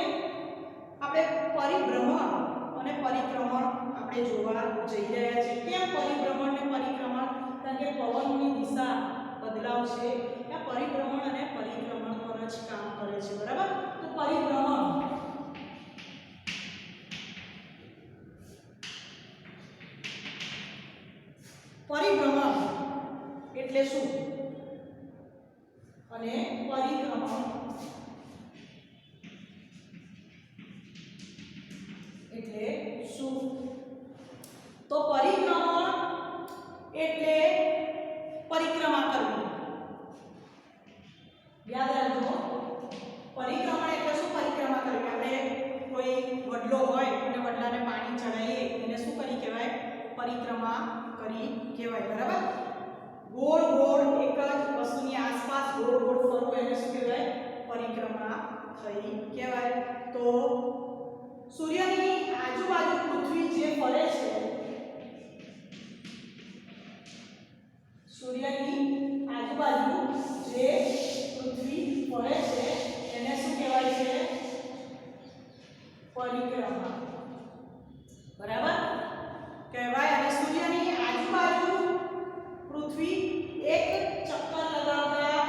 આપણે પરિભ્રમણ અને પરિક્રમણ આપણે જોવા જઈ રહ્યા છીએ. કેમ પરિભ્રમણ ને પરિક્રમણ? કારણ કે પવનની દિશા બદલાવ છે એ પરિભ્રમણ અને પરિક્રમણ પર જ કામ કરે છે. બરાબર, તો પરિભ્રમણ એટલે શું અને પરિક્રમણ એટલે શું? તો પરિક્રમણ એટલે પરિક્રમા કરવી. યાદ રાખજો, પરિક્રમણ એટલે શું? પરિક્રમા કરવી. આપણે કોઈ વડલો હોય અને વડલાને પાણી ચડાવીએ એને શું કરી કહેવાય? પરિક્રમા કરી કહેવાય. બરાબર, ગોળ ગોળ એક જ વસ્તુની આસપાસ ગોળ ગોળ ફરવું એને શું કહેવાય? પરિક્રમા થઈ કહેવાય. તો સૂર્યની આજુબાજુ પૃથ્વી જે ફરે છે, સૂર્યની આજુબાજુ જે પૃથ્વી ફરે છે એને શું કહેવાય છે? પરિક્રમા. બરાબર કહેવાય. અને સૂર્યની આજુબાજુ પૃથ્વી એક ચક્કર લગાવતા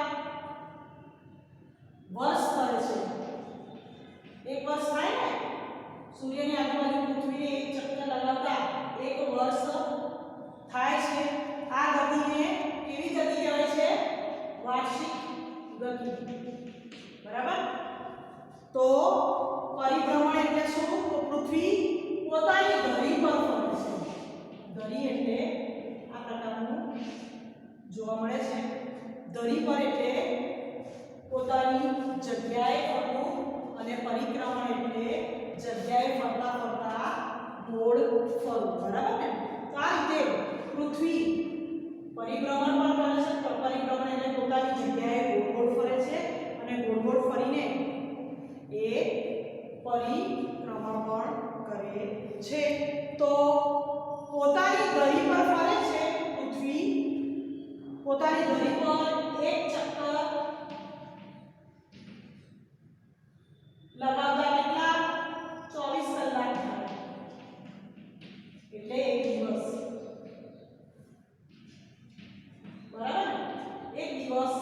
વર્ષ ફરે છે. એક વર્ષ થાય ને, સૂર્યની આજુબાજુ પૃથ્વીને એક ચક્કર લગાવતા એક વર્ષ થાય છે. આ ગતિને કેવી ગતિ કહેવાય છે? વાર્ષિક ગતિ. બરાબર, તો પરિભ્રમણ એટલે શું? તો પૃથ્વી પોતાની ધરી પર ફરે છે. ધરી એટલે જોવા મળે છે. ધરી પર એટલે પોતાની જગ્યાએ ફરવું અને પરિક્રમણ એટલે જગ્યાએ ફરતા ફરતા ગોળ ફરવું. બરાબર ને? તો આ રીતે પૃથ્વી પરિભ્રમણ પણ કરે છે. તો પરિભ્રમણ એટલે પોતાની જગ્યાએ ગોળ ગોળ ફરે છે અને ગોળ ગોળ ફરીને એ પરિક્રમણ પણ કરે છે. તો પોતાની ધરી પર ફરે છે પૃથ્વી. પોતાની ધરી પર એક ચક્કર લગાવતા કેટલા 24 કલાક થાય એટલે એક દિવસ. બરાબર ને? એક દિવસ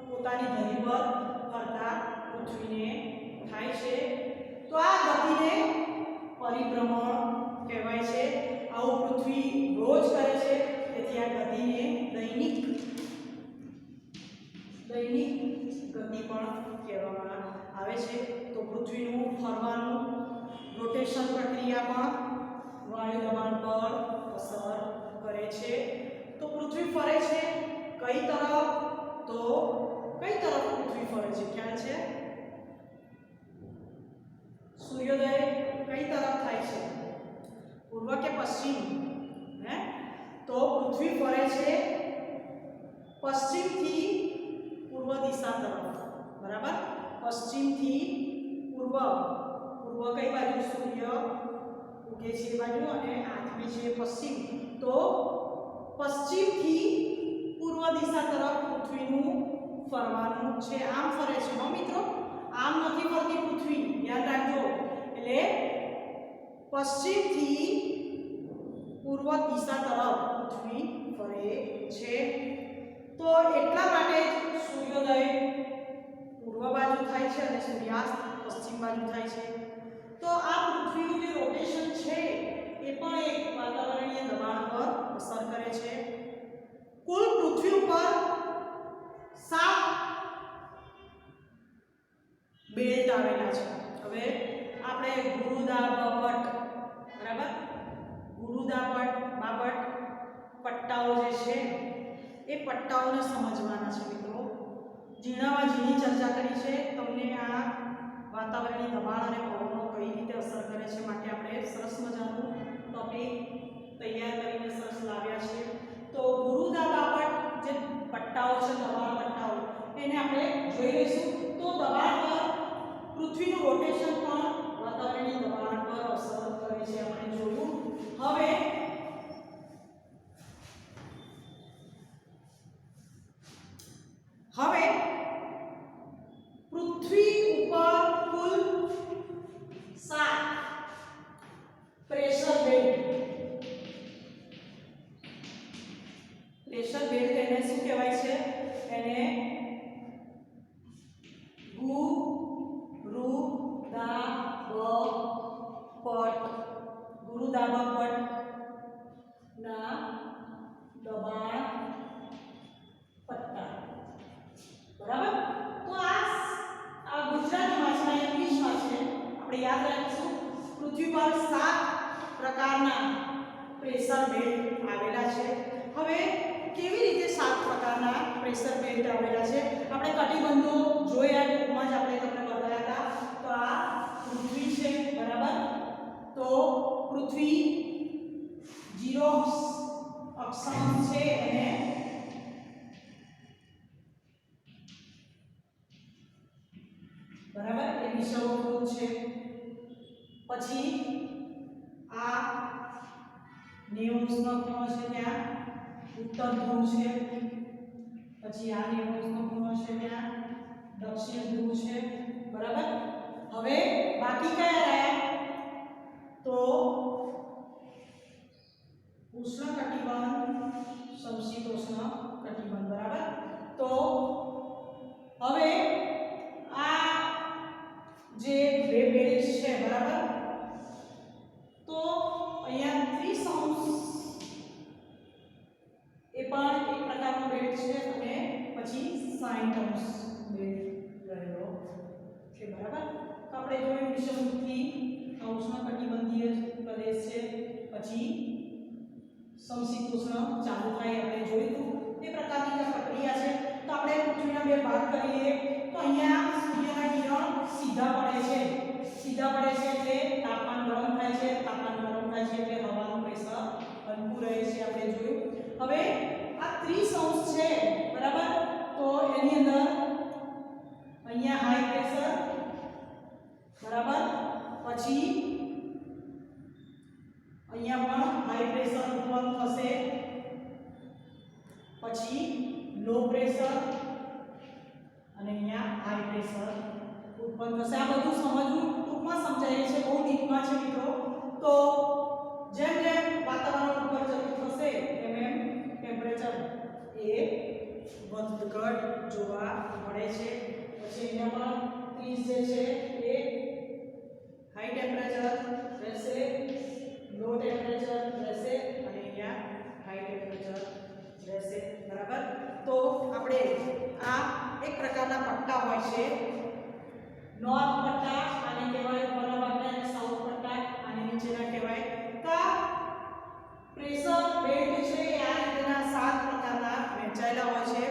પોતાની ધરી પર ફરતા પૃથ્વીને થાય છે. તો આ ગતિને પરિભ્રમણ કહેવાય છે. આવું પૃથ્વી રોજ કરે છે. તેથી આ ગતિને દૈનિક ગતિ પણ કહેવામાં આવે છે. તો પૃથ્વીનું ફરવાનું રોટેશન પ્રક્રિયા પણ વાયુ દબાણ પર અસર કરે છે. તો પૃથ્વી ફરે છે કઈ તરફ? તો કઈ તરફ પૃથ્વી ફરે છે ખ્યાલ છે? સૂર્યોદય કઈ તરફ થાય છે? પૂર્વ કે પશ્ચિમ? હે? તો પૃથ્વી ફરે છે પશ્ચિમથી પૂર્વ દિશા તરફ. બરાબર? પશ્ચિમથી પૂર્વ. પૂર્વ કઈ બાજુ? સૂર્ય ઉગે છે એ બાજુ અને આથમે છે પશ્ચિમ. તો પશ્ચિમથી પૂર્વ દિશા તરફ પૃથ્વીનું ફરવાનું છે. આમ ફરે છે હો મિત્રો, આમ નથી ફરતી પૃથ્વી, યાદ રાખજો. એટલે પશ્ચિમથી પૂર્વ દિશા તરફ પૃથ્વી ફરે છે. તો એટલા માટે સૂર્યોદય પૂર્વ બાજુ થાય છે અને સૂર્યાસ્ત પશ્ચિમ બાજુ થાય છે. તો આ પૃથ્વીનું જે રોટેશન છે એ પણ એક વાતાવરણીય દબાણ પર અસર કરે છે. કુલ પૃથ્વી ઉપર 7 બેલ્ટ આવેલા છે. હવે આપણે ગુરુદાબપટ, બરાબર, ગુરુદાબપટ બાબટ પટ્ટાઓ જે છે એ પટ્ટાઓને સમજવાના છે મિત્રો. ઝીણામાં ઝીણી ચર્ચા કરી છે. તમને આ વાતાવરણીય દબાણ અને પવનો કઈ રીતે અસર કરે છે માટે આપણે સરસ મજાનું ટોપિક તૈયાર કરીને સરસ લાવ્યા છે. તો ગુરુદાબપટ જે પટ્ટાઓ છે, દબાણ પટ્ટાઓ, એને આપણે જોઈ લઈશું. તો દબાણ પર પૃથ્વીનું રોટેશન પણ વાતાવરણીય દબાણ પર અસર કરે છે, આપણે જોયું. હવે પૃથ્વી ઉપર કુલ 7 પ્રેશર બેલ્ટ. પ્રેશર બેલ્ટ એને શું કહેવાય છે? એને ગુરુદાબપટ ના દબાણ પટ્ટા. બરાબર? તો આ ગુજરાતીમાં છે, ઇંગ્લિશમાં છે. આપણે યાદ રાખીશું. પૃથ્વી પર 7 પ્રકારના પ્રેશર બેલ્ટ આવેલા છે. હવે કેવી રીતે 7 પ્રકારના પ્રેશર બેલ્ટ આવેલા છે? આપણે કટિબંધો જોયા, ટૂંકમાં જ આપણે તમને બતાવ્યા હતા. તો આ પૃથ્વી છે, બરાબર? તો પૃથ્વી 0 અક્ષાંશ છે અને બરાબર એ વિષુવવૃત્ત છે. પછી આ 90° નો ખૂણો છે, ત્યાં ઉત્તર ધ્રુવ છે. પછી આ 90° નો ખૂણો છે, ત્યાં દક્ષિણ ધ્રુવ છે. બરાબર? હવે બાકી કયા રહ્યા? તો ઉષ્ણકટિબંધ, સમશીતોષ્ણ કટિબંધ. બરાબર? તો હવે આ જે બે બેલ્ટ છે, બરાબર, તો અહીંયા 30° એ પણ એક પ્રકારનો બેલ્ટ છે અને પછી 60° બેલ્ટ રહેલો છે. બરાબર? તો આપણે જોયું વિષુવવૃત્તથી ઉષ્ણકટિબંધીય પ્રદેશ છે, પછી સમશીતોષ્ણ ચાલુ થાય, આપણે જોયું. તે પ્રકારની વાત કરીએ તો અહીંયા સૂર્યના કિરણ સીધા પડે છે એટલે તાપમાન ગરમ થાય છે એટલે હવાનું પ્રેશર હલકું રહે છે આપણે જોયું હવે આ 30° છે બરાબર તો એની અંદર અહીંયા હાઈ પ્રેશર બરાબર પછી અહીંયા પણ હાઈ પ્રેશર ઉત્પન્ન થશે પછી લો પ્રેશર અને અહીંયા હાઈ પ્રેશર ઉત્પન્ન થશે આ બધું સમજવું ટૂંકમાં સમજાય છે બહુ ડીપમાં છે મિત્રો તો જેમ જેમ વાતાવરણ ઉપર જતું થશે એમ ટેમ્પરેચર એ વધઘટ જોવા મળે છે પછી અહીંયા પણ 30 જે છે એ હાઈ ટેમ્પરેચર રહેશે લો ટેમ્પરેચર રહેશે અને અહીંયા હાઈ ટેમ્પરેચર રહેશે બરાબર તો આપણે આ એક પ્રકારના પટ્ટા હોય છે નોર્થ પટ્ટા આને કહેવાય ઉપરના ભાગના અને સાઉથ પટ્ટા આને નીચેના કહેવાય તો પ્રેશર બેલ્ટ છે એ આ રીતના 7 પ્રકારના વહેંચાયેલા હોય છે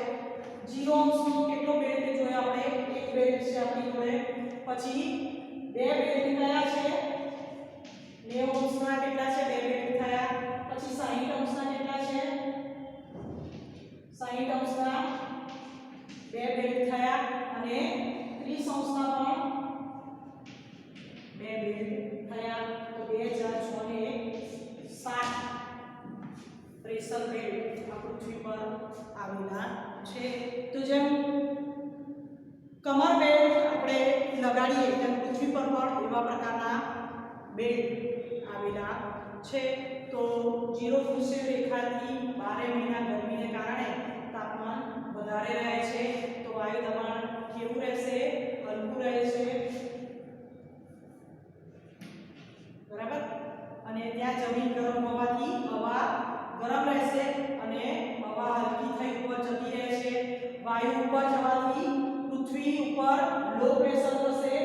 0° નો કેટલો બેલ્ટ જોયો આપણે એક બેલ્ટ છે આપણી જોડે પછી બે બેલ્ટ કયા છે 90° ના કેટલા છે બે બેલ્ટ થયા પછી 60° ના કેટલા છે 60° ના બે બેલ્ટ થયા અને 30° ના પણ બે બેલ્ટ થયા તો 2006 ને 60 પ્રેશર બેલ્ટ આ પૃથ્વી પર આવેલા છે તો જેમ કમર બેલ્ટ આપણે લગાડીએ તેમ પૃથ્વી પર પણ એવા પ્રકારના બેલ્ટ આવેલા છે તો 0 ફૂટ રેખાથી 12 મહિના ગરમીને કારણે તાપમાન વધારે રહે છે તો વાયુ દબાણ કેવું રહેશે હલકું રહે છે બરાબર અને ત્યાં જમીન ગરમ હોવાથી હવા ગરમ રહેશે અને હવા હલકી થઈ ઉપર જતી રહે છે વાયુ ઉપર જવાથી પૃથ્વી ઉપર લો પ્રેશર થશે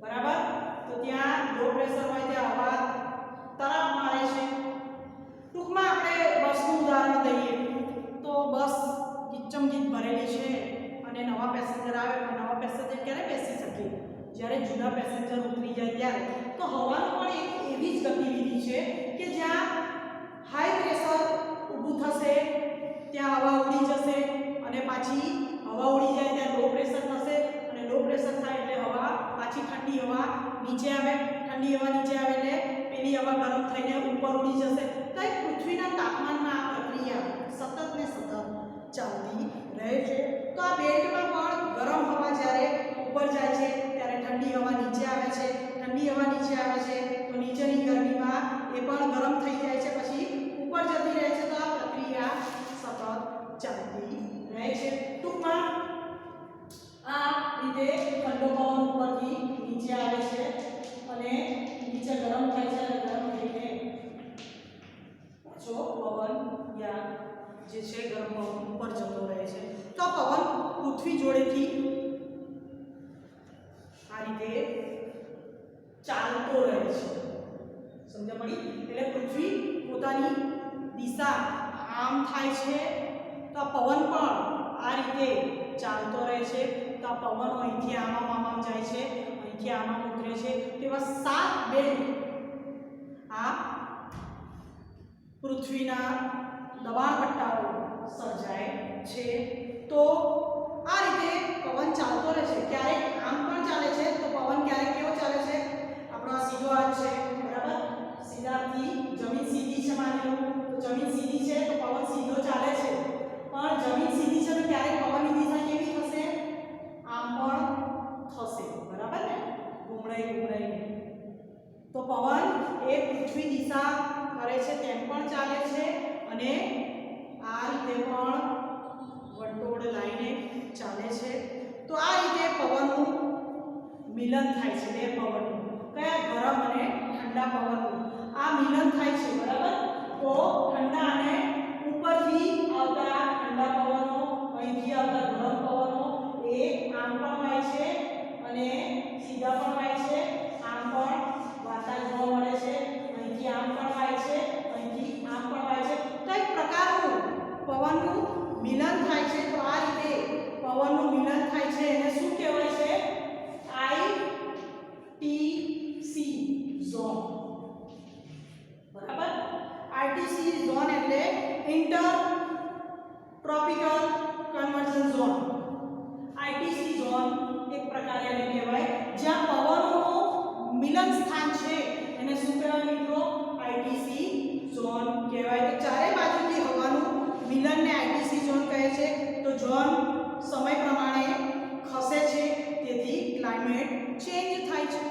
બરાબર તો ત્યાં લો પ્રેશર હોય ત્યાં હવા તરફ મારે છે ટૂંકમાં આપણે બસનું ઉદાહરણ દઈએ તો બસ ગીચમ ગીચ ભરેલી છે અને નવા પેસેન્જર આવે પણ નવા પેસેન્જર ક્યારે બેસી શકે જ્યારે જૂના પેસેન્જર ઉતરી જાય ત્યારે તો હવાનું પણ એક એવી જ ગતિવિધિ છે કે જ્યાં હાઈ પ્રેશર ઊભું થશે ત્યાં હવા ઉડી જશે અને પાછી હવા ઉડી જાય ત્યાં લો પ્રેશર થશે અને લો પ્રેશર થાય એટલે હવા પાછી ઠંડી હવા નીચે આવે ઠંડી હવા નીચે આવે એટલે પેલી હવા ગરમ થઈને ઉપર ઉડી જશે તો એ પૃથ્વીના તાપમાનમાં આ પ્રક્રિયા સતત ને સતત ચાલતી રહે છે તો આ બેલ્ટમાં પણ ગરમ હવા જ્યારે ઉપર જાય છે ત્યારે ઠંડી હવા નીચે આવે છે ઠંડી હવા નીચે આવે છે તો નીચેની ગરમીમાં એ પણ ગરમ થઈ જાય છે પછી ઉપર જતી રહે છે તો આ પ્રક્રિયા સતત ચાલતી રહે છે ટૂંકમાં આ રીતે ઠંડો પવન ઉપરથી નીચે આવે છે અને નીચે ગરમ થાય છે અને ગરમ થઈને પાછો પવન યા જે છે ગરમ પવન ઉપર જતો રહે છે તો પવન પૃથ્વી જોડેથી આ રીતે ચાલતો રહે છે સમજ પડી એટલે પૃથ્વી પોતાની દિશા આમ થાય છે તો આ પવન પણ આ રીતે ચાલતો રહે છે તો આ પવનો અહીંથી આમાં જાય છે અહીંથી આમાં ઉતરે છે તેવા 7 બેલ્ટ આ પૃથ્વીના દબાણ પટ્ટાઓ સર્જાય છે તો આ રીતે પવન ચાલતો રહે છે ક્યારેક આમ પણ ચાલે છે તો પવન ક્યારેક કેવો ચાલે છે આપણો આ સીધો હાથ છે બરાબર સીધાથી જમીન સીધી છે માની લો તો જમીન સીધી છે તો પવન સીધો ચાલે છે પણ જમીન સીધી છે તો ક્યારેક પવનની દિશા કેવી થશે આમ પણ થશે બરાબર ને ઘૂમડાઈને તો પવન એ પૃથ્વી દિશા કરે છે તેમ પણ ચાલે છે અને આ રીતે પણ વટોળ લાઈને ચાલે છે તો આ રીતે પવનનું મિલન થાય છે બે પવનનું કયા ગરમ અને ઠંડા પવનનું આ મિલન થાય છે બરાબર તો ઠંડા અને ઉપરથી આવતા ઠંડા પવનો અહીંથી આવતા ગરમ પવનો એ આમ પણ વાય છે અને સીધા પણ વાય છે આમ પણ વાતા જોવા મળે છે અહીંથી આમ પણ વાય છે અહીંથી આમ પણ વાય છે તો એક પ્રકારનું પવનનું મિલન થાય છે તો આ રીતે tropical conversion zone, ITC zone એક પ્રકારે એને કહેવાય, જ્યાં પવનોનું મિલન સ્થાન છે એને શું કહેવાય મિત્રો? આઈટીસી ઝોન કહેવાય. તો ચારે બાજુથી હવાનું મિલનને આઈટીસી ઝોન કહે છે. તો ઝોન સમય પ્રમાણે ખસે છે, તેથી ક્લાઇમેટ ચેન્જ થાય છે.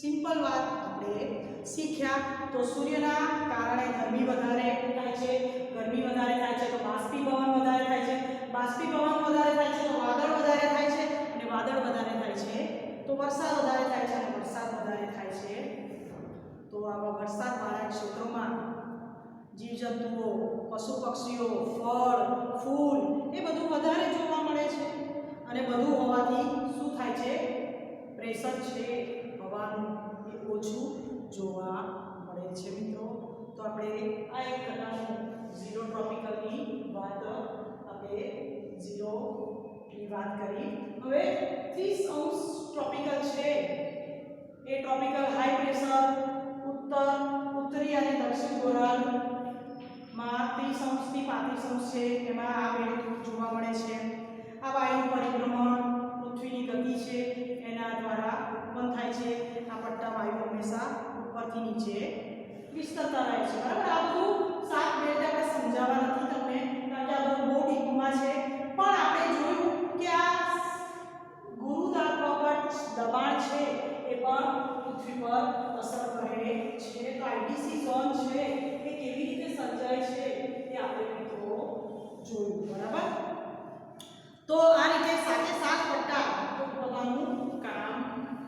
સિમ્પલ વાત આપણે શીખ્યા. તો સૂર્યના કારણે ગરમી વધારે થાય છે, ગરમી વધારે થાય છે તો બાષ્પીભવન વધારે થાય છે, બાષ્પીભવન વધારે થાય છે તો વાદળ વધારે થાય છે, અને વાદળ વધારે થાય છે તો વરસાદ વધારે થાય છે, અને વરસાદ વધારે થાય છે તો આવા વરસાદવાળા ક્ષેત્રોમાં જીવજંતુઓ, પશુ પક્ષીઓ, ફળ ફૂલ એ બધું વધારે જોવા મળે છે. અને બધું હોવાથી શું થાય છે? પ્રેશર છે હવાનું એ ઓછું જોવા મળે છે મિત્રો. તો આપણે આ એક પ્રકારનું ઝીરો ટ્રોપિકલની વાત આપણે ઝીરોની વાત કરી. હવે 30° ટ્રોપિકલ છે એ ટ્રોપિકલ હાઈ પ્રેશર ઉત્તરી અને દક્ષિણ ગોળાર્ધમાં 30° થી 35° છે, એમાં આ બેલ્ટ જોવા મળે છે. આ વાયુનું પરિભ્રમણ પૃથ્વીની ગતિ છે એના દ્વારા ઉત્પન્ન થાય છે. આ પટ્ટા વાયુ હંમેશા ઉપરથી નીચે વિસ્તરતા રહે છે. બરાબર? આ બધું 7 બેલ્ટ આપણે સમજાવવા નથી તમને, કારણ કે આ બધું બહુ ડીપમાં છે. પણ આપણે જોયું કે આ ગુરુત્વાકર્ષણ દબાણ છે એ પણ પૃથ્વી પર અસર કરે છે. તો આઈટીસી ઝોન છે એ કેવી રીતે સર્જાય છે એ આપણે મિત્રો જોયું. બરાબર? તો આ રીતે સાતે સાત પટ્ટા પોતાનું કામ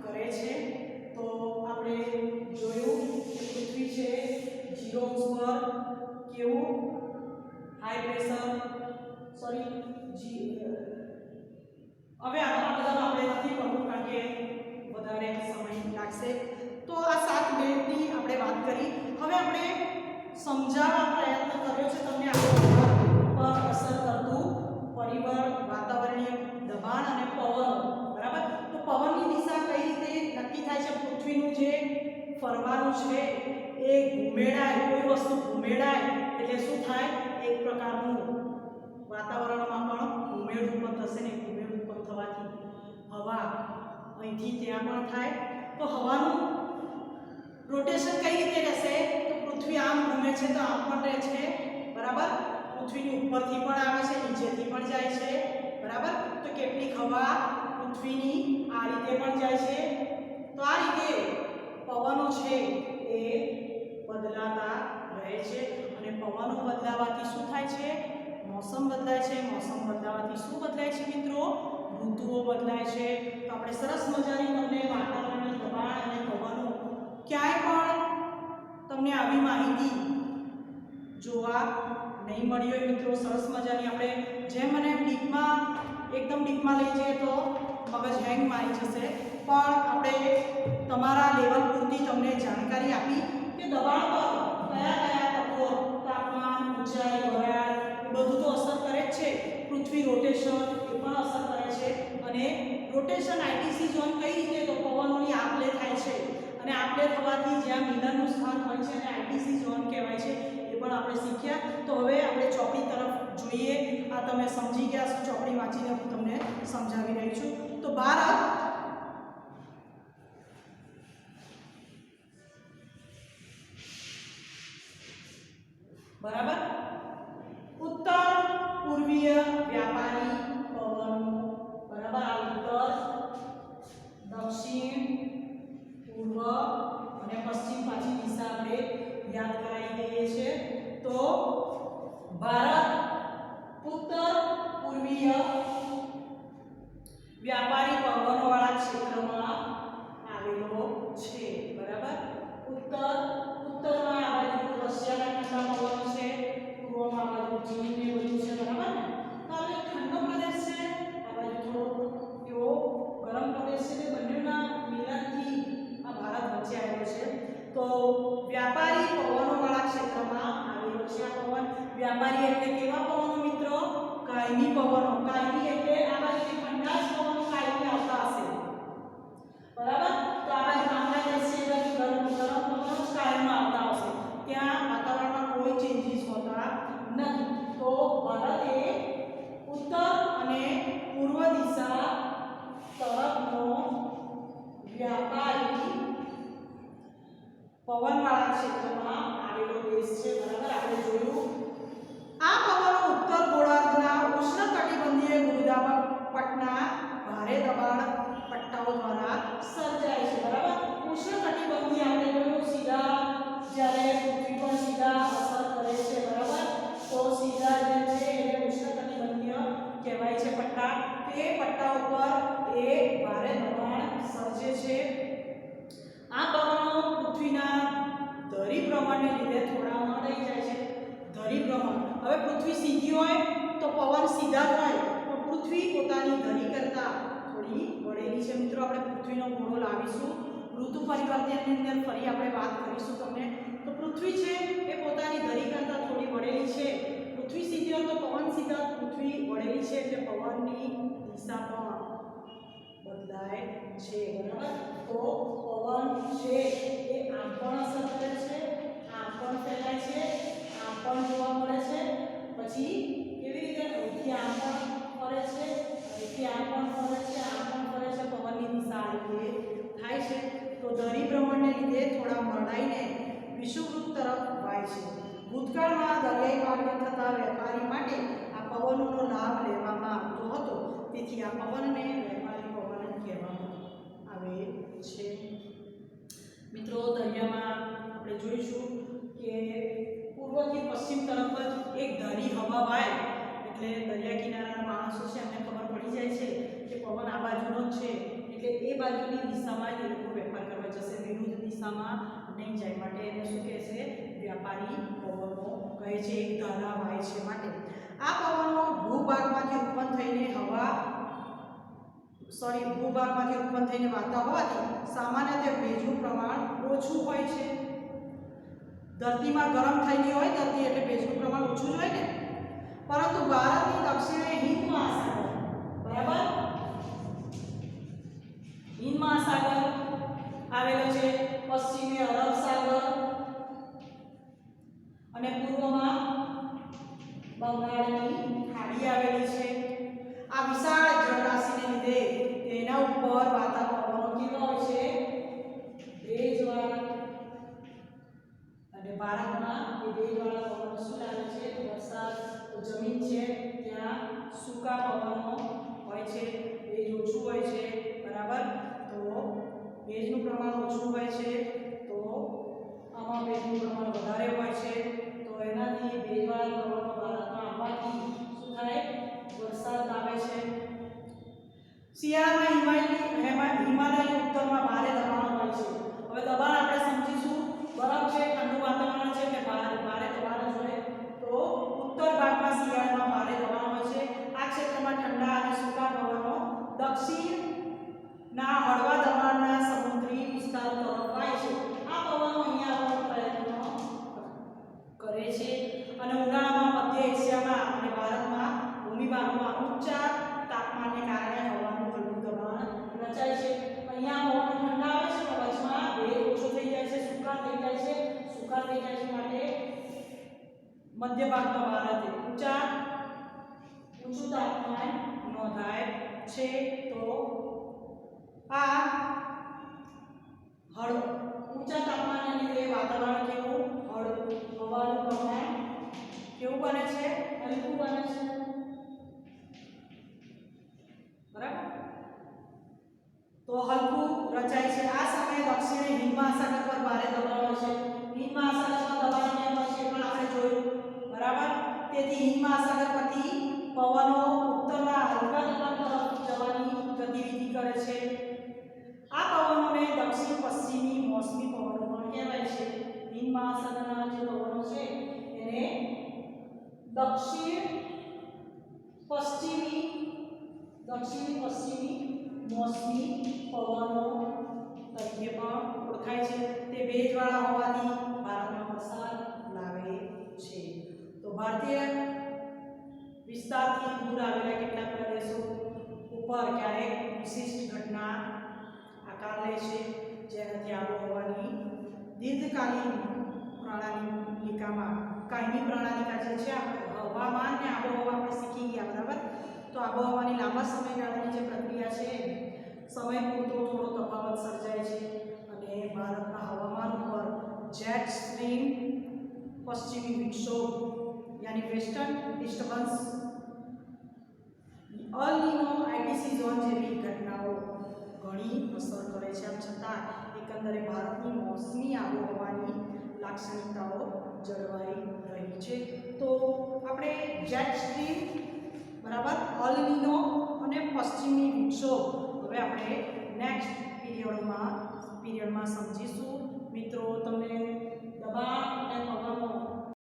કરે છે. તો આપણે જોયું કે પૃથ્વી છે 0 પર કેવું હાઈ પ્રેશર હવે આ બધામાં આપણે નથી પડવું કારણ કે વધારે સમય લાગશે. તો આ 7 બેલ્ટની આપણે વાત કરી. હવે આપણે સમજાવવા પ્રયત્ન કર્યો છે તમને આપણા પર અસર કરતું પરિબળ, વાતાવરણીય દબાણ અને પવન. બરાબર? તો પવનની દિશા કઈ રીતે નક્કી થાય છે? પૃથ્વીનું જે ફરવાનું છે એ ઘૂમેડાય, કોઈ વસ્તુ ઘૂમેડાય એટલે શું થાય? એક પ્રકારનું વાતાવરણમાં પણ ઘૂમેડ ઉત્પન્ન થશે ને. ઘૂમેડ ઉત્પન્ન થવાથી હવા અહીંથી ત્યાં પણ થાય. તો હવાનું રોટેશન કઈ રીતે રહેશે? તો પૃથ્વી આમ ઘૂમે છે તો આમ પણ રહે છે. બરાબર? પૃથ્વીની ઉપરથી પણ આવે છે, નીચેથી પણ જાય છે. બરાબર? તો કેટલીક હવા પૃથ્વીની આ રીતે પણ જાય છે. તો આ રીતે પવનો છે એ બદલાતા રહે છે. અને પવનો બદલાવાથી શું થાય છે? મોસમ બદલાય છે. મોસમ બદલાવાથી શું બદલાય છે મિત્રો? ઋતુઓ બદલાય છે. તો આપણે સરસ મજાની તમને વાતાવરણના દબાણ અને પવનો ક્યાંય પણ તમને આવી માહિતી જોવા નહીં મળી હોય મિત્રો. સરસ મજાની આપણે જેમ મને ડીપમાં એકદમ ડીપમાં લઈ જઈએ તો મગજ હેંગ મારી જશે. પણ આપણે તમારા લેવલ પૂરતી તમને જાણકારી આપી કે દબાણ પર કયા કયા તત્વો, તાપમાન, ઊંચાઈ, વરાળ એ બધું તો અસર કરે જ છે. પૃથ્વી રોટેશન એ પણ અસર કરે છે. અને રોટેશન આઈટીસી ઝોન કઈ રીતે? તો પવનોની આપ-લે થાય છે. અને આપ-લે થવાથી જ્યાં મિલનનું સ્થાન હોય છે અને આઈટીસી ઝોન કહેવાય છે એ પણ આપણે શીખ્યા. તો હવે આપણે ચોપડી તરફ જોઈએ. આ તમે સમજી ગયા છો. ચોપડી વાંચીને હું તમને સમજાવી રહી છું. તો ભારત બરાબર ઉત્તર પૂર્વીય વ્યાપારી પવનો. બરાબર? આ ઉત્તર, દક્ષિણ, પૂર્વ અને પશ્ચિમ પાછી દિશા આપણે યાદ કરાવી દઈએ છીએ. તો ભારત ઉત્તર પૂર્વીય વ્યાપારી પવનોવાળા ક્ષેત્રમાં આવેલો છે. બરાબર? ઉત્તરમાં આ બાજુ રશિયાના ઠંડા પવનો છે, પૂર્વમાં આ બાજુ ચીન ને બધું છે. બરાબર ને? તો આ એક ઠંડો પ્રદેશ છે, આ બાજુ થોડો એવો ગરમ પ્રદેશ છે. બંનેના મિલનથી આ ભારત વચ્ચે આવેલો છે. તો વ્યાપારી પવનોવાળા ક્ષેત્રમાં આવેલો છે આ પવન. વ્યાપારી એટલે કેવા પવનો મિત્રો? કાયમી પવનો. કાયમી એટલે આ બાજુથી ઠંડા જ પવનો કાયમી આવતા હશે. બરાબર? તો આ બાજુ આપણા દેશ છે એ બાજુ ગરમ પવનો કાયમ આવતા હશે. ત્યાં વાતાવરણમાં કોઈ ચેન્જીસ હોતા નથી. તો ભારત એ ઉત્તર અને પૂર્વ દિશા તરફનો વ્યાપારી પવનવાળા ક્ષેત્રમાં આવેલો દેશ છે. બરાબર, આપણે જોયું. આ પવનો ઉત્તર ગોળાર્ધના ઉષ્ણકટિબંધીય ગુરુત્વાકર્ષણના ભારે દબાણ પટ્ટાઓ દ્વારા સર્જાય છે. બરાબર, ઉષ્ણકટિબંધીય આપણે જોયું સીધા જ્યારે પૃથ્વી પર સીધા અસર કરે છે. બરાબર, તો સીધા જે છે એને ઉષ્ણકટિબંધીય કહેવાય છે પટ્ટા. તે પટ્ટા ઉપર એ ભારે દબાણ સર્જે છે. આ પવનો પૃથ્વીના ધરીભ્રમણને લીધે થોડા મળી જાય છે. ધરીભ્રમણ, હવે પૃથ્વી સીધી હોય તો પવન સીધા જ હોય, તો પૃથ્વી પોતાની ધરી કરતા થોડી વળેલી છે. મિત્રો, આપણે પૃથ્વીનો ગોળો લાવીશું ઋતુ પરિવર્તનની અંદર ફરી આપણે વાત કરીશું તમને. તો પૃથ્વી છે એ પોતાની ધરી કરતા થોડી વળેલી છે. પૃથ્વી સીધી હોય તો પવન સીધા, પૃથ્વી વળેલી છે એટલે પવનની દિશા પણ બદલાય છે. બરાબર, તો પવન છે એ આમ પણ અસર કરે છે, આમ પણ ફેલાય છે, આમ પણ જોવા મળે છે. પછી કેવી રીતે અહીંથી આમ પણ ફરે છે, અહીંથી આમ પણ ફરે છે, આમ પણ ફરે છે. પવનની દિશા આ રીતે થાય છે. તો ધરીભ્રમણને લીધે થોડા મરડાઈને વિષુવવૃત્ત તરફ વાય છે. ભૂતકાળમાં દરિયાઈ માર્ગે થતા વેપારી માટે આ પવનોનો લાભ લેવામાં આવતો હતો. તેથી આ પવનને વેપારી પવન કહેવામાં આવે છે. મિત્રો, દરિયામાં આપણે જોઈશું કે પૂર્વથી પશ્ચિમ તરફ જ એક ધરી હવા વાય એટલે દરિયા કિનારાના માણસો છે એમને ખબર પડી જાય છે કે પવન આ બાજુનો જ છે, એટલે એ બાજુની દિશામાં જ એ લોકો વેપાર કરવા જશે, વિરુદ્ધ દિશામાં નહીં જાય. માટે એને શું કહે છે? વ્યાપારી પવનો કહે છે. એક ધારા વાય છે માટે. આ પવનો ભૂભાગમાંથી ઉત્પન્ન થઈને વાતા હોવાથી સામાન્ય રીતે ભેજનું પ્રમાણ ઓછું હોય છે. ધરતીમાં ગરમ થયેલી હોય ધરતી એટલે ભેજનું પ્રમાણ ઓછું જ હોય ને. પરંતુ ભારતની દક્ષિણે હિંદ મહાસાગર, બરાબર, હિંદ મહાસાગર આવેલો છે. પશ્ચિમે અરબ સાગર અને પૂર્વમાં બંગાળની ખાડી આવેલી છે. આ વિશાળ જળરાશિને લીધે તેના ઉપર વાતાવરણ કેવા હોય છે? ભેજવાળા. અને ભારતમાં એ ભેજવાળા પવનો શું લાગે છે? વરસાદ. તો જમીન છે ત્યાં સૂકા પવનો હોય છે, ભેજ ઓછું હોય છે. બરાબર, તો ભેજનું પ્રમાણ ઓછું હોય છે, તો આમાં ભેજનું પ્રમાણ વધારે હોય છે. તો એનાથી ભેજવાળા પવનો ભારતમાં આવવાથી શું થાય? વરસાદ આવે છે. શિયાળામાં હિમાલય ઉત્તરમાં ભારે દબાણ હોય છે. હવે દબાણ આપણે સમજીશું. બરફ છે, ઠંડુ વાતાવરણ છે એટલે ભારે દબાણ હોય. તો ઉત્તર ભાગમાં શિયાળામાં ભારે દબાણ હોય છે. આ ક્ષેત્રમાં ઠંડા અને સૂકા પવનો દક્ષિણના હળવા દબાણના સમુદ્રી વિસ્તારો તરફ વાય છે. આ પવનો અહીંયા આવવાનો પ્રયત્ન કરે છે. અને ઉનાળામાં મધ્ય એશિયામાં અને ભારતમાં ભૂમિભાગમાં ઊંચા તાપમાનને કારણે હવાનું હળવું દબાણ રચાય છે. અહીંયા પવન ઠંડા આવે છે પણ વચમાં ભેજ ઓછો થઈ જાય છે, સૂકા થઈ જાય છે. માટે મધ્ય ભાગમાં ભારતે ઊંચું તાપમાન નોંધાય છે. તો આ ઊંચા તાપમાનને લીધે વાતાવરણ કેવું? હળવું, હવાનું પ્રમાણ કેવું બને છે? હલકું બને છે. બરાબર, તો હલકું રચાય છે. આ સમયે દક્ષિણે હિંદ મહાસાગર પર ભારે દબાણ હોય છે. હિંદ મહાસાગર પર દબાણ કેમ હોય છે પણ આપણે જોયું. બરાબર, તેથી હિંદ મહાસાગર પરથી પવનો ઉત્તરના હલકા દબાણ તરફ જવાની ગતિવિધિ કરે છે. આ પવનોને દક્ષિણ પશ્ચિમી મોસમી પવનો પણ કહેવાય છે. હિંદ મહાસાગરના જે પવનો છે એને દક્ષિણ પશ્ચિમી મોસમી પવનો તરીકે પણ ઓળખાય છે. તે ભેજવાળા હોવાથી ભારતમાં વરસાદ લાવે છે. તો ભારતીય વિસ્તારથી દૂર આવેલા કેટલાક પ્રદેશો ઉપર ક્યારેક વિશિષ્ટ ઘટના આકાર લે છે, જેનાથી આબોહવાની દીર્ઘકાલીન પ્રણાલિકામાં કાયમી પ્રણાલિકા જે છે હવામાન ને આબોહવા આપણે શીખી ગયા, બરાબર. તો આબોહવાની લાંબા સમયગાળાની જે પ્રક્રિયા છે, સમય પૂરતો થોડો તફાવત સર્જાય છે અને ભારતના હવામાન ઉપર જેટ સ્ટ્રીમ, પશ્ચિમી વિક્ષોભ યાની વેસ્ટર્ન ડિસ્ટર્બન્સ, અલ નીનો, આઈટીસી ઝોન જેવી ઘટનાઓ ઘણી અસર કરે છે. આમ છતાં એકંદરે ભારતની મોસમી આબોહવાની લાક્ષણિકતાઓ જળવાઈ રહી છે. તો આપણે જેટ સ્ટ્રીમ, બરાબર, અલ નીનો અને પશ્ચિમી વિક્ષોભ હવે આપણે નેક્સ્ટ પીરિયડમાં સમજીશું. મિત્રો, તમને દબાણ અને પવનનો